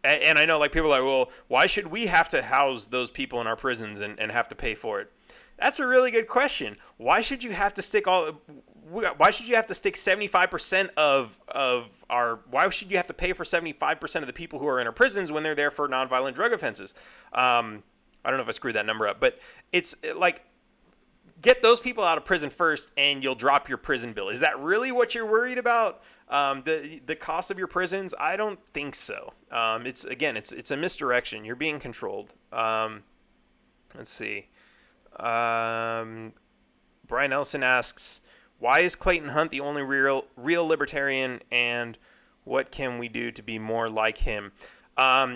and I know, like, people are like, well, why should we have to house those people in our prisons and have to pay for it? That's a really good question. Why should you have to stick 75% of our, why should you have to pay for 75% of the people who are in our prisons when they're there for nonviolent drug offenses? I don't know if I screwed that number up, but it's like, get those people out of prison first, and you'll drop your prison bill. Is that really what you're worried about? The cost of your prisons? I don't think so. It's a misdirection. You're being controlled. Let's see. Brian Nelson asks, why is Clayton Hunt the only real libertarian, and what can we do to be more like him?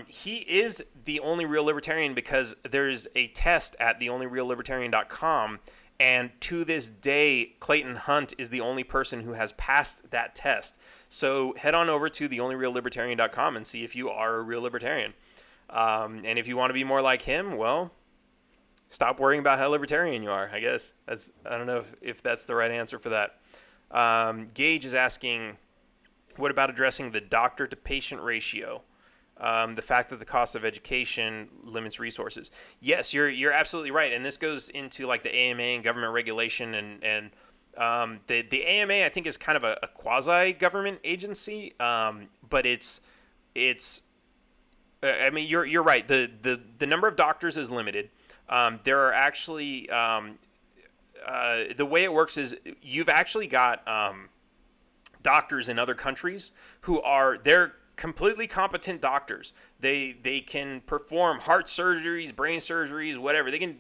He is the only real libertarian because there's a test at theonlyreallibertarian.com, and to this day, Clayton Hunt is the only person who has passed that test. So head on over to theonlyreallibertarian.com and see if you are a real libertarian. And if you want to be more like him, well, stop worrying about how libertarian you are, I guess. I don't know if that's the right answer for that. Gage is asking, what about addressing the doctor-to-patient ratio? The fact that the cost of education limits resources. Yes, you're absolutely right, and this goes into like the AMA and government regulation, and the AMA I think is kind of a quasi-government agency, but it's I mean you're right. The number of doctors is limited. There are actually the way it works is you've actually got doctors in other countries who they're completely competent doctors. They can perform heart surgeries, brain surgeries, whatever. They can,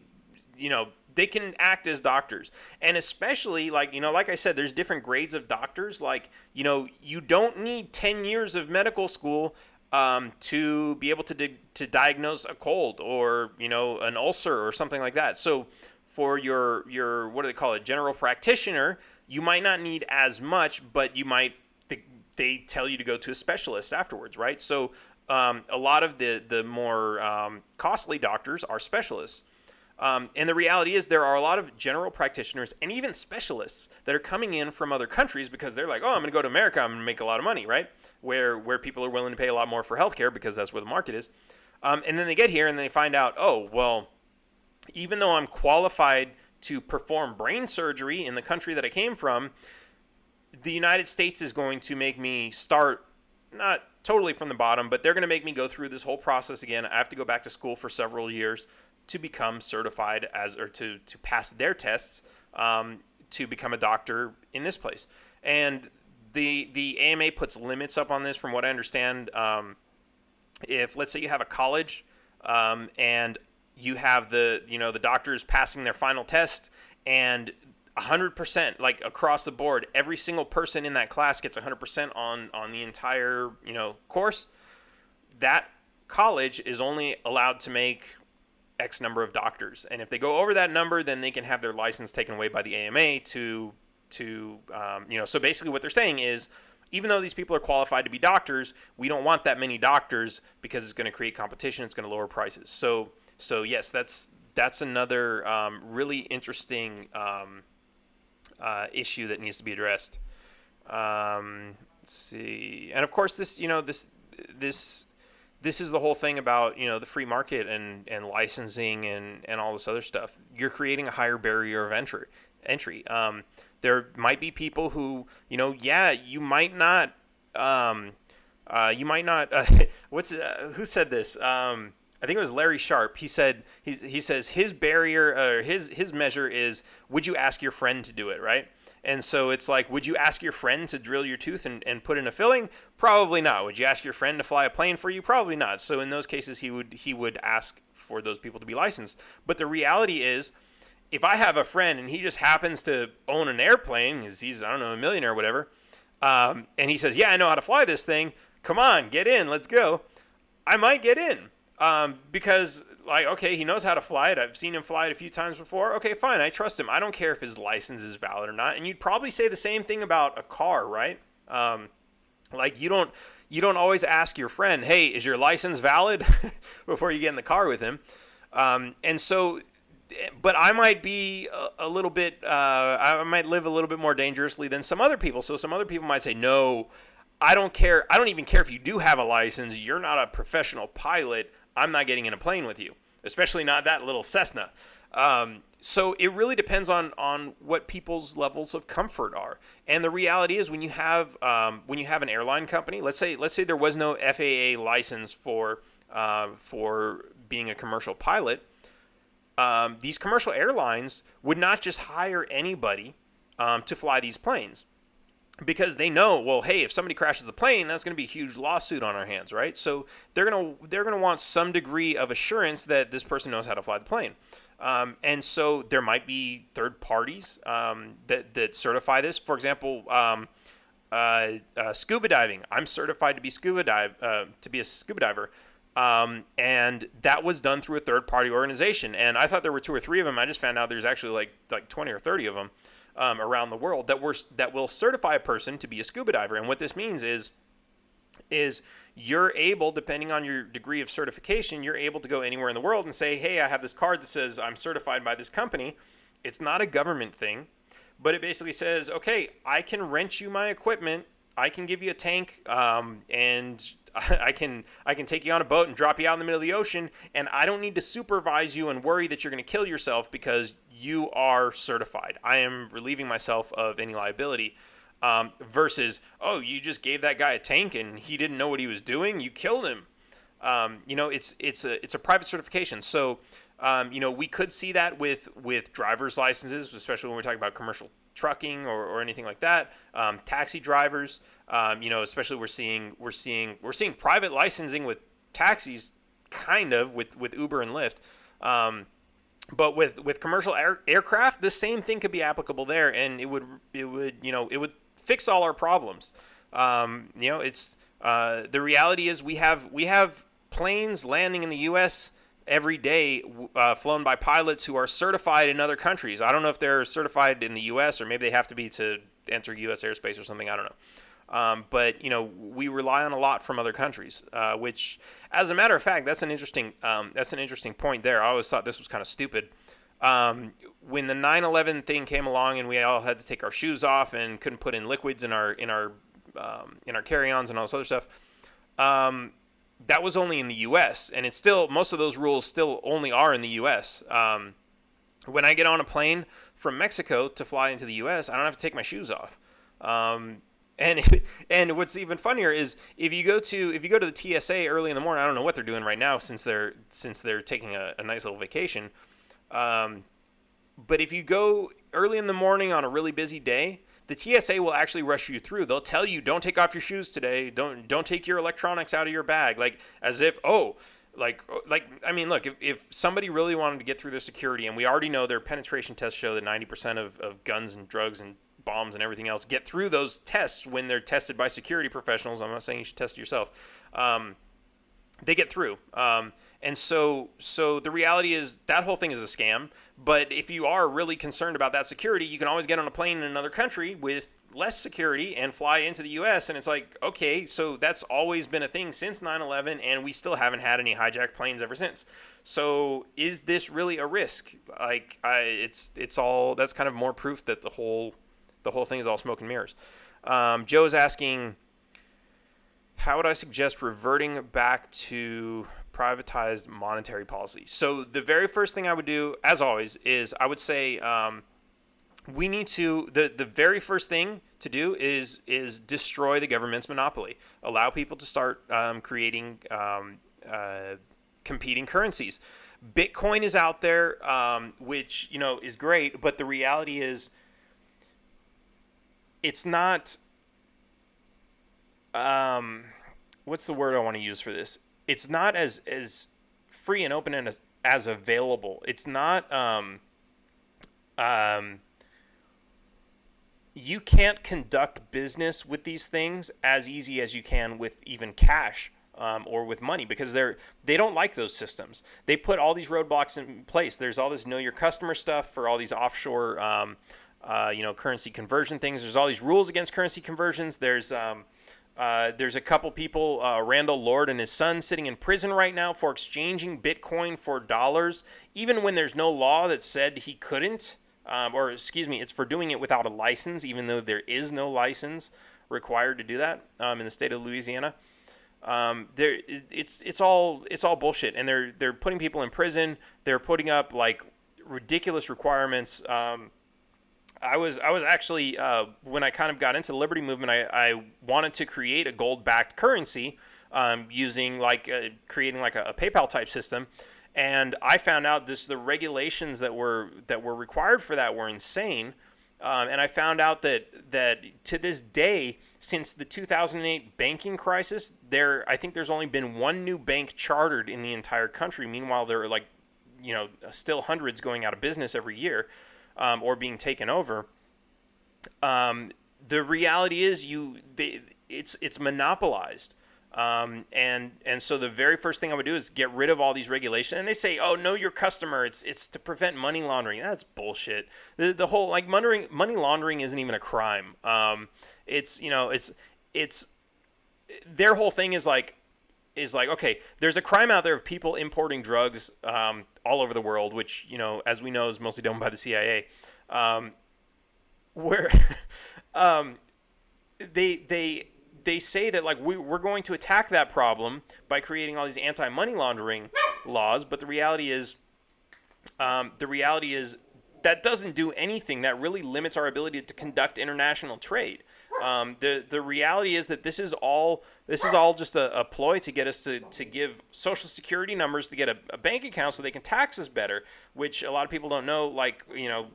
they can act as doctors. And especially like I said, there's different grades of doctors. Like, you don't need 10 years of medical school to be able to diagnose a cold or, an ulcer or something like that. So for your what do they call it, general practitioner, you might not need as much, but you might, they tell you to go to a specialist afterwards, right? So a lot of the more costly doctors are specialists. And the reality is there are a lot of general practitioners and even specialists that are coming in from other countries because they're like, oh, I'm going to go to America, I'm going to make a lot of money, right? Where people are willing to pay a lot more for healthcare because that's where the market is. And then they get here and they find out, oh, well, even though I'm qualified to perform brain surgery in the country that I came from, the United States is going to make me start, not totally from the bottom, but they're going to make me go through this whole process again. I have to go back to school for several years to become certified to pass their tests to become a doctor in this place. And the AMA puts limits up on this from what I understand. If, let's say you have a college and you have the doctors passing their final test and 100%, like across the board, every single person in that class gets 100% on the entire, course. That college is only allowed to make X number of doctors. And if they go over that number, then they can have their license taken away by the AMA so basically what they're saying is, even though these people are qualified to be doctors, we don't want that many doctors because it's going to create competition. It's going to lower prices. So yes, that's another really interesting issue that needs to be addressed. Let's see, and of course this is the whole thing about the free market and licensing and all this other stuff. You're creating a higher barrier of entry. There might be people who you might not who said this? I think it was Larry Sharp. He said he says his barrier or his measure is, would you ask your friend to do it, right? And so it's like, would you ask your friend to drill your tooth and put in a filling? Probably not. Would you ask your friend to fly a plane for you? Probably not. So in those cases, he would ask for those people to be licensed. But the reality is, if I have a friend and he just happens to own an airplane, because he's, I don't know, a millionaire or whatever, and he says, yeah, I know how to fly this thing. Come on, get in. Let's go. I might get in. Because okay, he knows how to fly it. I've seen him fly it a few times before. Okay, fine. I trust him. I don't care if his license is valid or not. And you'd probably say the same thing about a car, right? You don't always ask your friend, hey, is your license valid before you get in the car with him? And so, but I might be a little bit, I might live a little bit more dangerously than some other people. So some other people might say, no, I don't care. I don't even care if you do have a license. You're not a professional pilot. I'm not getting in a plane with you, especially not that little Cessna. So it really depends on what people's levels of comfort are. And the reality is, when you have an airline company, let's say there was no FAA license for being a commercial pilot, these commercial airlines would not just hire anybody to fly these planes, because they know, well, hey, if somebody crashes the plane, that's going to be a huge lawsuit on our hands, right? So they're gonna want some degree of assurance that this person knows how to fly the plane. And so there might be third parties that certify this. For example, scuba diving. I'm certified to be a scuba diver. And that was done through a third party organization. And I thought there were 2 or 3 of them. I just found out there's actually like 20 or 30 of them around the world that will certify a person to be a scuba diver. And what this means is you're able, depending on your degree of certification, you're able to go anywhere in the world and say, hey, I have this card that says I'm certified by this company. It's not a government thing, but it basically says, okay, I can rent you my equipment. I can give you a tank, and I can take you on a boat and drop you out in the middle of the ocean, and I don't need to supervise you and worry that you're going to kill yourself because you are certified. I am relieving myself of any liability. Versus, oh, you just gave that guy a tank and he didn't know what he was doing. You killed him. It's a private certification. So, we could see that with driver's licenses, especially when we're talking about commercial trucking or anything like that. Taxi drivers, especially we're seeing private licensing with taxis, kind of with Uber and Lyft. But with commercial aircraft, the same thing could be applicable there, and it would fix all our problems. It's the reality is we have planes landing in the U.S. every day, flown by pilots who are certified in other countries. I don't know if they're certified in the U.S. or maybe they have to be to enter U.S. airspace or something. I don't know. But we rely on a lot from other countries, which, as a matter of fact, that's an interesting point there. I always thought this was kind of stupid. When the 9/11 thing came along and we all had to take our shoes off and couldn't put in liquids in our carry-ons and all this other stuff, that was only in the U.S. and it's still, most of those rules still only are in the U.S. When I get on a plane from Mexico to fly into the U.S., I don't have to take my shoes off. And what's even funnier is if you go to the TSA early in the morning, I don't know what they're doing right now since they're taking a nice little vacation. But if you go early in the morning on a really busy day, the TSA will actually rush you through. They'll tell you, don't take off your shoes today. Don't take your electronics out of your bag. Like, as if, I mean, look, if somebody really wanted to get through their security, and we already know their penetration tests show that 90% of guns and drugs and bombs and everything else get through those tests when they're tested by security professionals. I'm not saying you should test it yourself. They get through. And so the reality is that whole thing is a scam. But if you are really concerned about that security, you can always get on a plane in another country with less security and fly into the U.S. And it's like, okay, so that's always been a thing since 9/11, and we still haven't had any hijacked planes ever since. So is this really a risk? Like, it's all, that's kind of more proof that the whole thing is all smoke and mirrors. Joe's asking, how would I suggest reverting back to privatized monetary policy? So the very first thing I would do, as always, is I would say we need to, the very first thing to do is destroy the government's monopoly. Allow people to start creating competing currencies. Bitcoin is out there, which is great, but the reality is it's not. What's the word I want to use for this? It's not as free and open and as available. It's not. You can't conduct business with these things as easy as you can with even cash or with money, because they don't like those systems. They put all these roadblocks in place. There's all this know your customer stuff for all these offshore currency conversion things. There's all these rules against currency conversions. There's a couple people, Randall Lord and his son, sitting in prison right now for exchanging Bitcoin for dollars, even when there's no law that said he couldn't. It's for doing it without a license, even though there is no license required to do that in the state of Louisiana. It's all bullshit, and they're putting people in prison. They're putting up like ridiculous requirements. I was actually when I kind of got into the Liberty movement, I wanted to create a gold-backed currency using creating a PayPal type system. And I found out the regulations that were required for that were insane. And I found out that to this day, since the 2008 banking crisis, I think there's only been one new bank chartered in the entire country. Meanwhile, there are still hundreds going out of business every year, or being taken over. The reality is it's monopolized. And so the very first thing I would do is get rid of all these regulations. And they say, oh, know your customer. It's to prevent money laundering. That's bullshit. The whole money laundering isn't even a crime. It's their whole thing is like, okay, there's a crime out there of people importing drugs all over the world, which, as we know, is mostly done by the CIA. Where they say that we're going to attack that problem by creating all these anti-money laundering laws, but the reality is that doesn't do anything. That really limits our ability to conduct international trade. The reality is that this is all just a ploy to get us to give social security numbers to get a bank account so they can tax us better, which a lot of people don't know.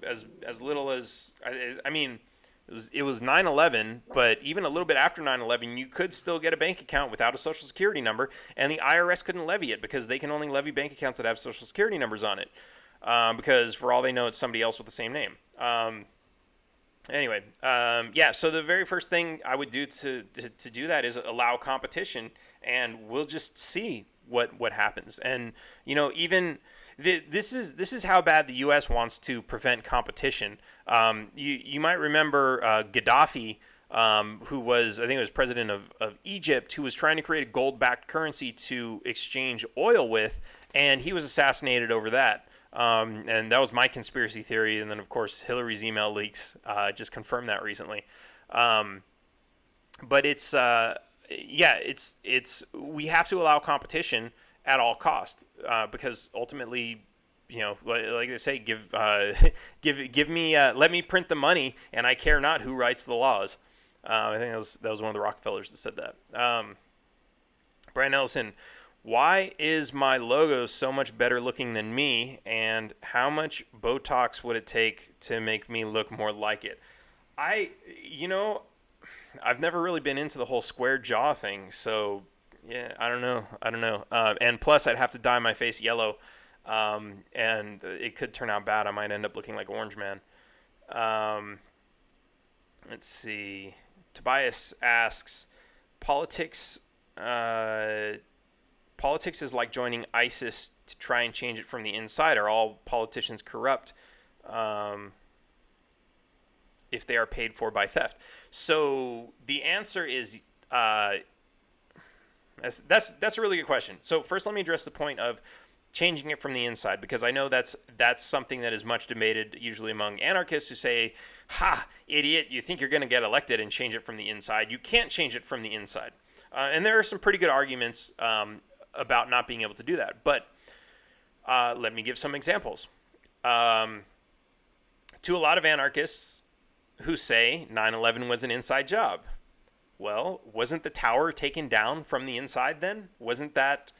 As little as it was 9/11, but even a little bit after 9/11, you could still get a bank account without a social security number, and the IRS couldn't levy it because they can only levy bank accounts that have social security numbers on it, because for all they know, it's somebody else with the same name. Anyway, so the very first thing I would do to do that is allow competition, and we'll just see what happens. And even this is how bad the U.S. wants to prevent competition. You might remember Gaddafi, who was, I think it was president of Egypt, who was trying to create a gold-backed currency to exchange oil with, and he was assassinated over that. And that was my conspiracy theory. And then, of course, Hillary's email leaks just confirmed that recently. But it's we have to allow competition at all costs, because ultimately, like they say, give me, let me print the money, and I care not who writes the laws. I think that was one of the Rockefellers that said that. Brian Ellison. Why is my logo so much better looking than me, and how much Botox would it take to make me look more like it? I've never really been into the whole square jaw thing, so yeah, I don't know. And plus, I'd have to dye my face yellow, and it could turn out bad. I might end up looking like Orange Man. Let's see. Tobias asks, politics is like joining ISIS to try and change it from the inside. Are all politicians corrupt if they are paid for by theft? So the answer is that's a really good question. So first, let me address the point of changing it from the inside, because I know that's something that is much debated, usually among anarchists who say, "Ha, idiot! You think you're going to get elected and change it from the inside? You can't change it from the inside." And there are some pretty good arguments about not being able to do that. But let me give some examples. To a lot of anarchists who say 9/11 was an inside job. Well, wasn't the tower taken down from the inside then? Wasn't that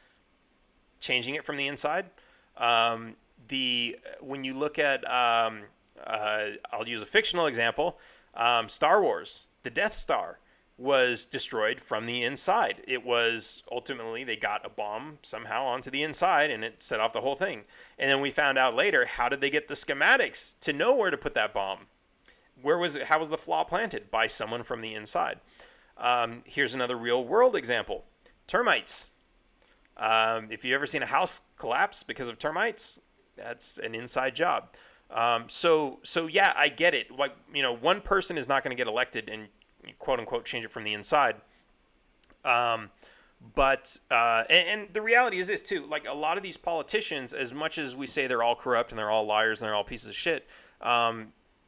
changing it from the inside? When you look at, I'll use a fictional example, Star Wars, the Death Star was destroyed from the inside. It was ultimately, they got a bomb somehow onto the inside and it set off the whole thing. And then we found out later, how did they get the schematics to know where to put that bomb? How was the flaw planted? By someone from the inside. Here's another real world example. Termites. If you've ever seen a house collapse because of termites, that's an inside job. So yeah, I get it. Like, one person is not going to get elected and quote unquote change it from the inside. But the reality is this too, like a lot of these politicians, as much as we say they're all corrupt and they're all liars and they're all pieces of shit,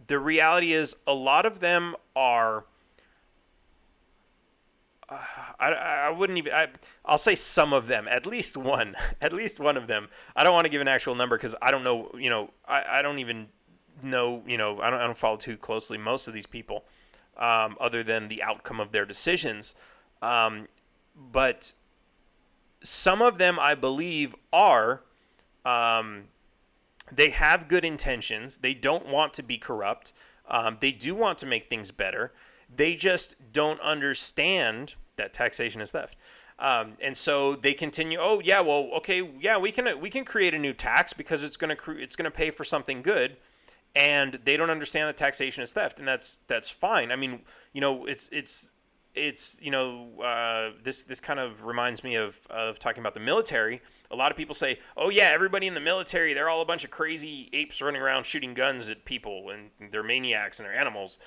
the reality is a lot of them are, I'll say some of them, at least one of them. I don't want to give an actual number because I don't know, I don't even know, I don't follow too closely most of these people, other than the outcome of their decisions. But some of them, I believe, are They have good intentions. They don't want to be corrupt. They do want to make things better. They just don't understand that taxation is theft. And so they continue. Oh yeah, well, okay, yeah, we can create a new tax because it's gonna pay for something good, and they don't understand that taxation is theft, and that's fine. I mean, this kind of reminds me of talking about the military. A lot of people say, oh yeah, everybody in the military, they're all a bunch of crazy apes running around shooting guns at people, and they're maniacs and they're animals.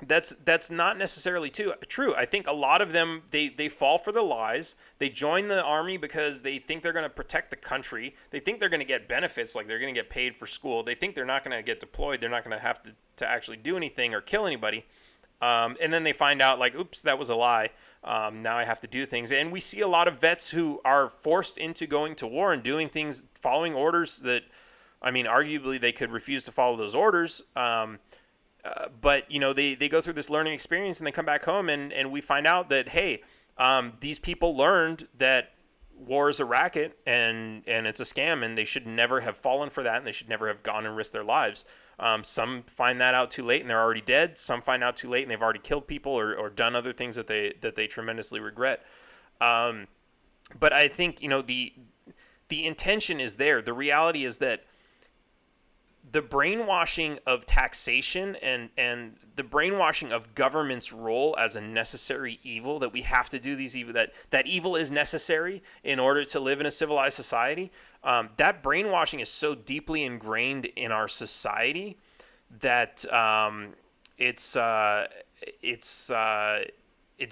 That's not necessarily true. I think a lot of them, they fall for the lies. They join the army because they think they're going to protect the country. They think they're going to get benefits, like they're going to get paid for school. They think they're not going to get deployed. They're not going to have to actually do anything or kill anybody. And then they find out, like, oops, that was a lie. Now I have to do things. And we see a lot of vets who are forced into going to war and doing things, following orders that, I mean, arguably they could refuse to follow those orders. But, they go through this learning experience and they come back home and we find out that, hey, these people learned that war is a racket and it's a scam, and they should never have fallen for that, and they should never have gone and risked their lives. Some find that out too late and they're already dead. Some find out too late and they've already killed people or done other things that they tremendously regret. But I think, the intention is there. The reality is that the brainwashing of taxation and the brainwashing of government's role as a necessary evil, that we have to do these evil, that evil is necessary in order to live in a civilized society. That brainwashing is so deeply ingrained in our society that it's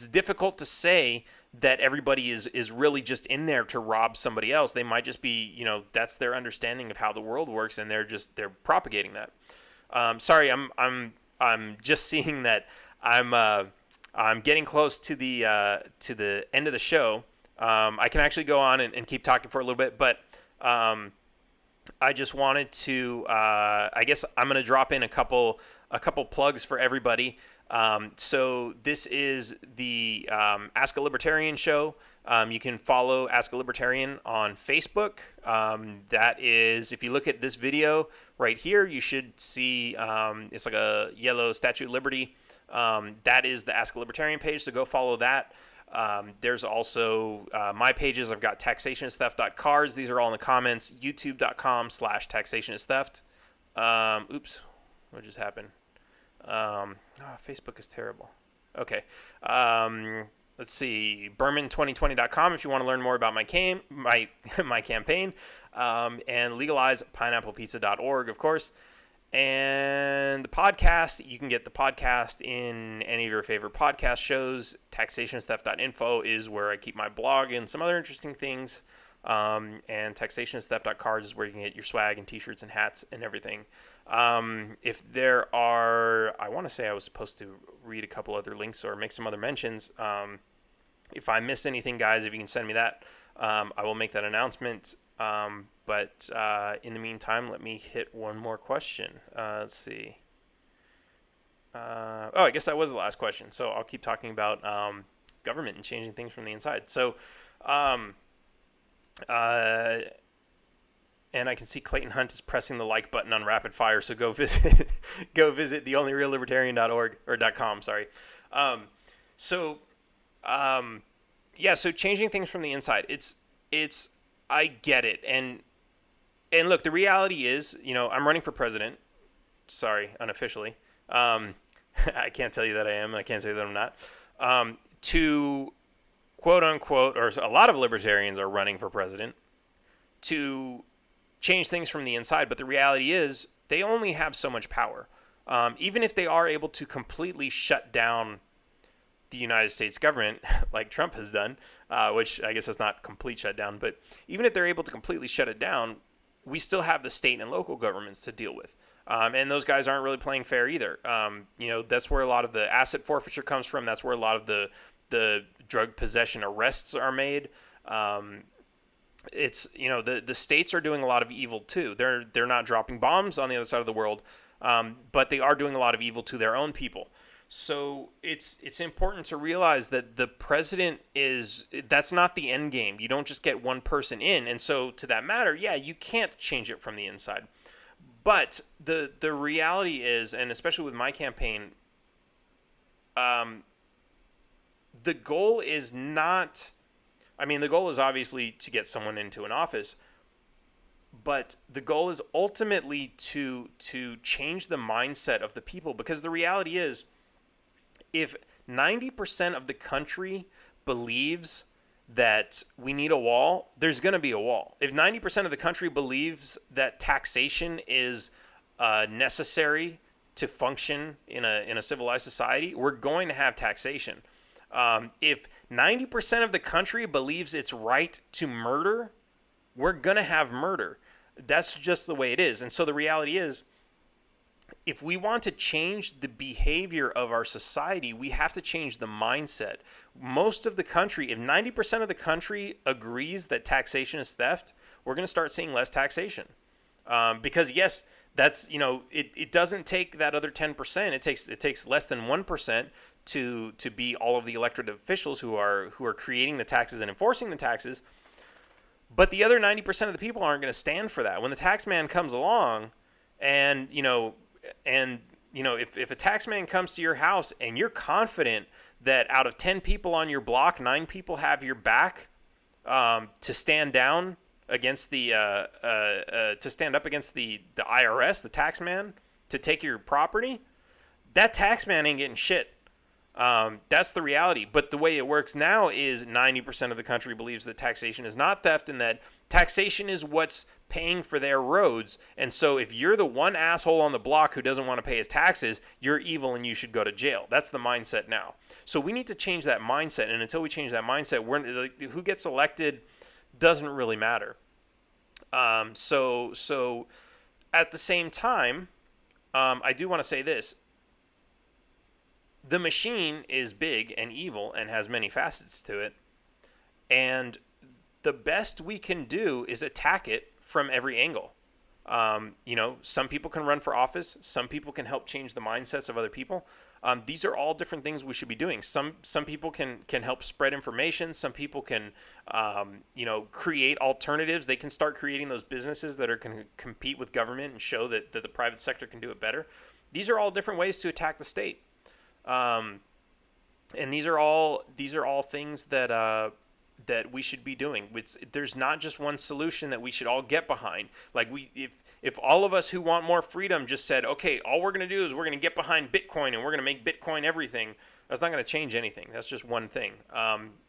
difficult to say that everybody is really just in there to rob somebody else. They might just be, that's their understanding of how the world works, and they're propagating that. Sorry, I'm just seeing that I'm getting close to the end of the show. I can actually go on and keep talking for a little bit, but I just wanted to, I guess I'm going to drop in a couple plugs for everybody. So this is the Ask a Libertarian show. You can follow Ask a Libertarian on Facebook. That is, if you look at this video right here, you should see it's like a yellow Statue of Liberty. That is the Ask a Libertarian page, so go follow that. There's also my pages. I've got taxationistheft.cards. These are all in the comments. youtube.com/taxationistheft. Oops, what just happened? Facebook is terrible. Okay. Let's see. Behrman2020.com if you want to learn more about my campaign. And legalizepineapplepizza.org, of course. And the podcast, you can get the podcast in any of your favorite podcast shows. Taxationistheft.info is where I keep my blog and some other interesting things. And taxationistheft.cards is where you can get your swag and t-shirts and hats and everything. If there are, I want to say I was supposed to read a couple other links or make some other mentions. If I missed anything, guys, if you can send me that, I will make that announcement. But in the meantime, let me hit one more question. Let's see. I guess that was the last question. So I'll keep talking about government and changing things from the inside. So, and I can see Clayton Hunt is pressing the like button on rapid fire. So go visit theonlyreallibertarian.org or .com. Sorry. So changing things from the inside. It's I get it. And look, the reality is, I'm running for president. Sorry, unofficially. I can't tell you that I am. I can't say that I'm not. To quote unquote, or a lot of libertarians are running for president to change things from the inside. But the reality is they only have so much power. Even if they are able to completely shut down the United States government, like Trump has done, which I guess is not complete shutdown, but even if they're able to completely shut it down, we still have the state and local governments to deal with. And those guys aren't really playing fair either. That's where a lot of the asset forfeiture comes from. That's where a lot of the drug possession arrests are made. It's, the states are doing a lot of evil too. They're not dropping bombs on the other side of the world, but they are doing a lot of evil to their own people. So it's important to realize that the president that's not the end game. You don't just get one person in, and so to that matter, yeah, you can't change it from the inside. But the reality is, and especially with my campaign, um, the goal is not. I mean, the goal is obviously to get someone into an office, but the goal is ultimately to change the mindset of the people, because the reality is, if 90% of the country believes that we need a wall, there's going to be a wall. If 90% of the country believes that taxation is necessary to function in a civilized society, we're going to have taxation. If 90% of the country believes it's right to murder, we're going to have murder. That's just the way it is. And so the reality is, if we want to change the behavior of our society, we have to change the mindset. Most of the country, if 90% of the country agrees that taxation is theft, we're going to start seeing less taxation. Because yes, that's, it doesn't take that other 10%. It takes less than 1% to be all of the elected officials who are creating the taxes and enforcing the taxes. But the other 90% of the people aren't going to stand for that. When the tax man comes along, and if a tax man comes to your house and you're confident that out of 10 people on your block, 9 people have your back, to stand down against to stand up against the IRS, the tax man, to take your property, that tax man ain't getting shit. That's the reality. But the way it works now is 90% of the country believes that taxation is not theft, and that taxation is what's paying for their roads. And so if you're the one asshole on the block who doesn't want to pay his taxes, you're evil and you should go to jail. That's the mindset now. So we need to change that mindset. And until we change that mindset, who gets elected doesn't really matter. So at the same time, I do want to say this. The machine is big and evil and has many facets to it. And the best we can do is attack it from every angle. Some people can run for office. Some people can help change the mindsets of other people. These are all different things we should be doing. Some people can help spread information. Some people can, create alternatives. They can start creating those businesses that are going to compete with government and show that the private sector can do it better. These are all different ways to attack the state. And these are all things that we should be doing. There's not just one solution that we should all get behind. Like if all of us who want more freedom just said, okay, all we're going to do is we're going to get behind Bitcoin and we're going to make Bitcoin everything, that's not going to change anything. That's just one thing.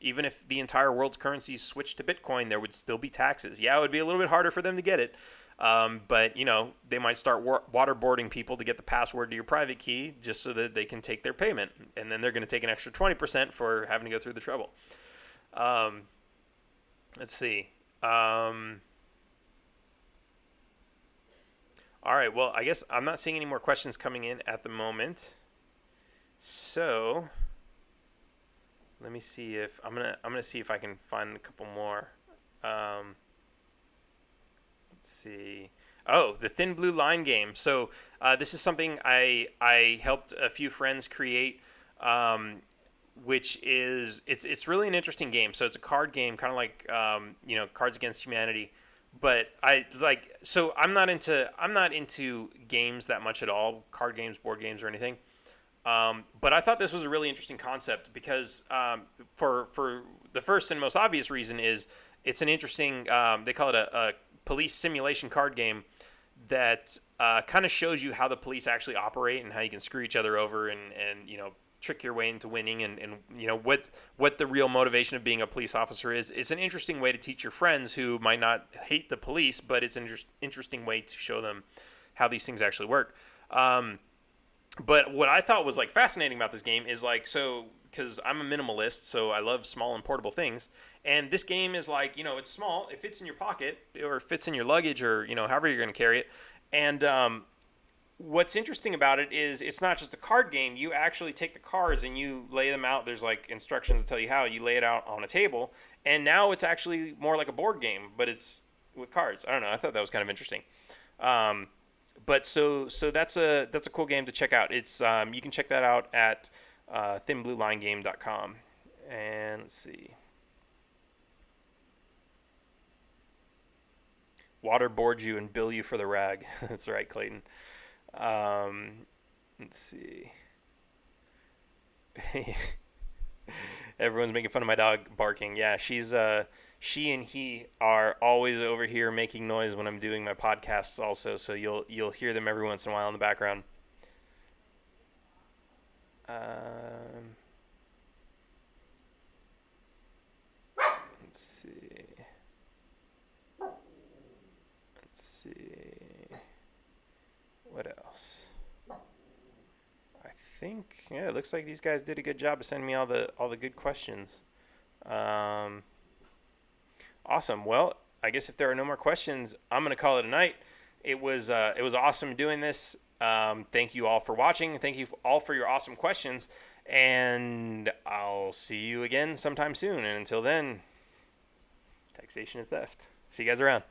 Even if the entire world's currencies switched to Bitcoin, there would still be taxes. Yeah, it would be a little bit harder for them to get it. But they might start waterboarding people to get the password to your private key just so that they can take their payment. And then they're going to take an extra 20% for having to go through the trouble. Let's see. All right. Well, I guess I'm not seeing any more questions coming in at the moment. So let me see if I'm gonna see if I can find a couple more. Let's see. Oh, the Thin Blue Line game. So this is something I helped a few friends create. Which is it's really an interesting game. So it's a card game, kind of like Cards Against Humanity. But I'm not into games that much at all, card games, board games, or anything. But I thought this was a really interesting concept because for the first and most obvious reason is it's an interesting. They call it a police simulation card game that kind of shows you how the police actually operate and how you can screw each other over and trick your way into winning and what the real motivation of being a police officer is. It's an interesting way to teach your friends who might not hate the police, but it's an interesting way to show them how these things actually work. But what I thought was fascinating about this game is because I'm a minimalist, so I love small and portable things. And this game is it's small, it fits in your pocket or it fits in your luggage or however you're going to carry it. And what's interesting about it is it's not just a card game. You actually take the cards and you lay them out. There's instructions to tell you how. You lay it out on a table, and now it's actually more like a board game, but it's with cards. I don't know. I thought that was kind of interesting. But so that's a cool game to check out. It's you can check that out at thinbluelinegame.com. And let's see. Waterboard you and bill you for the rag. That's right, Clayton. Let's see. Everyone's making fun of my dog barking. Yeah, she and he are always over here making noise when I'm doing my podcasts also, so you'll hear them every once in a while in the background. Um, let's see. Let's see. What else? I think yeah, it looks like these guys did a good job of sending me all the good questions. Um, Awesome. Well, I guess if there are no more questions, I'm gonna call it a night. It was awesome doing this. Thank you all for watching. Thank you all for your awesome questions, and I'll see you again sometime soon. And until then, taxation is theft. See you guys around.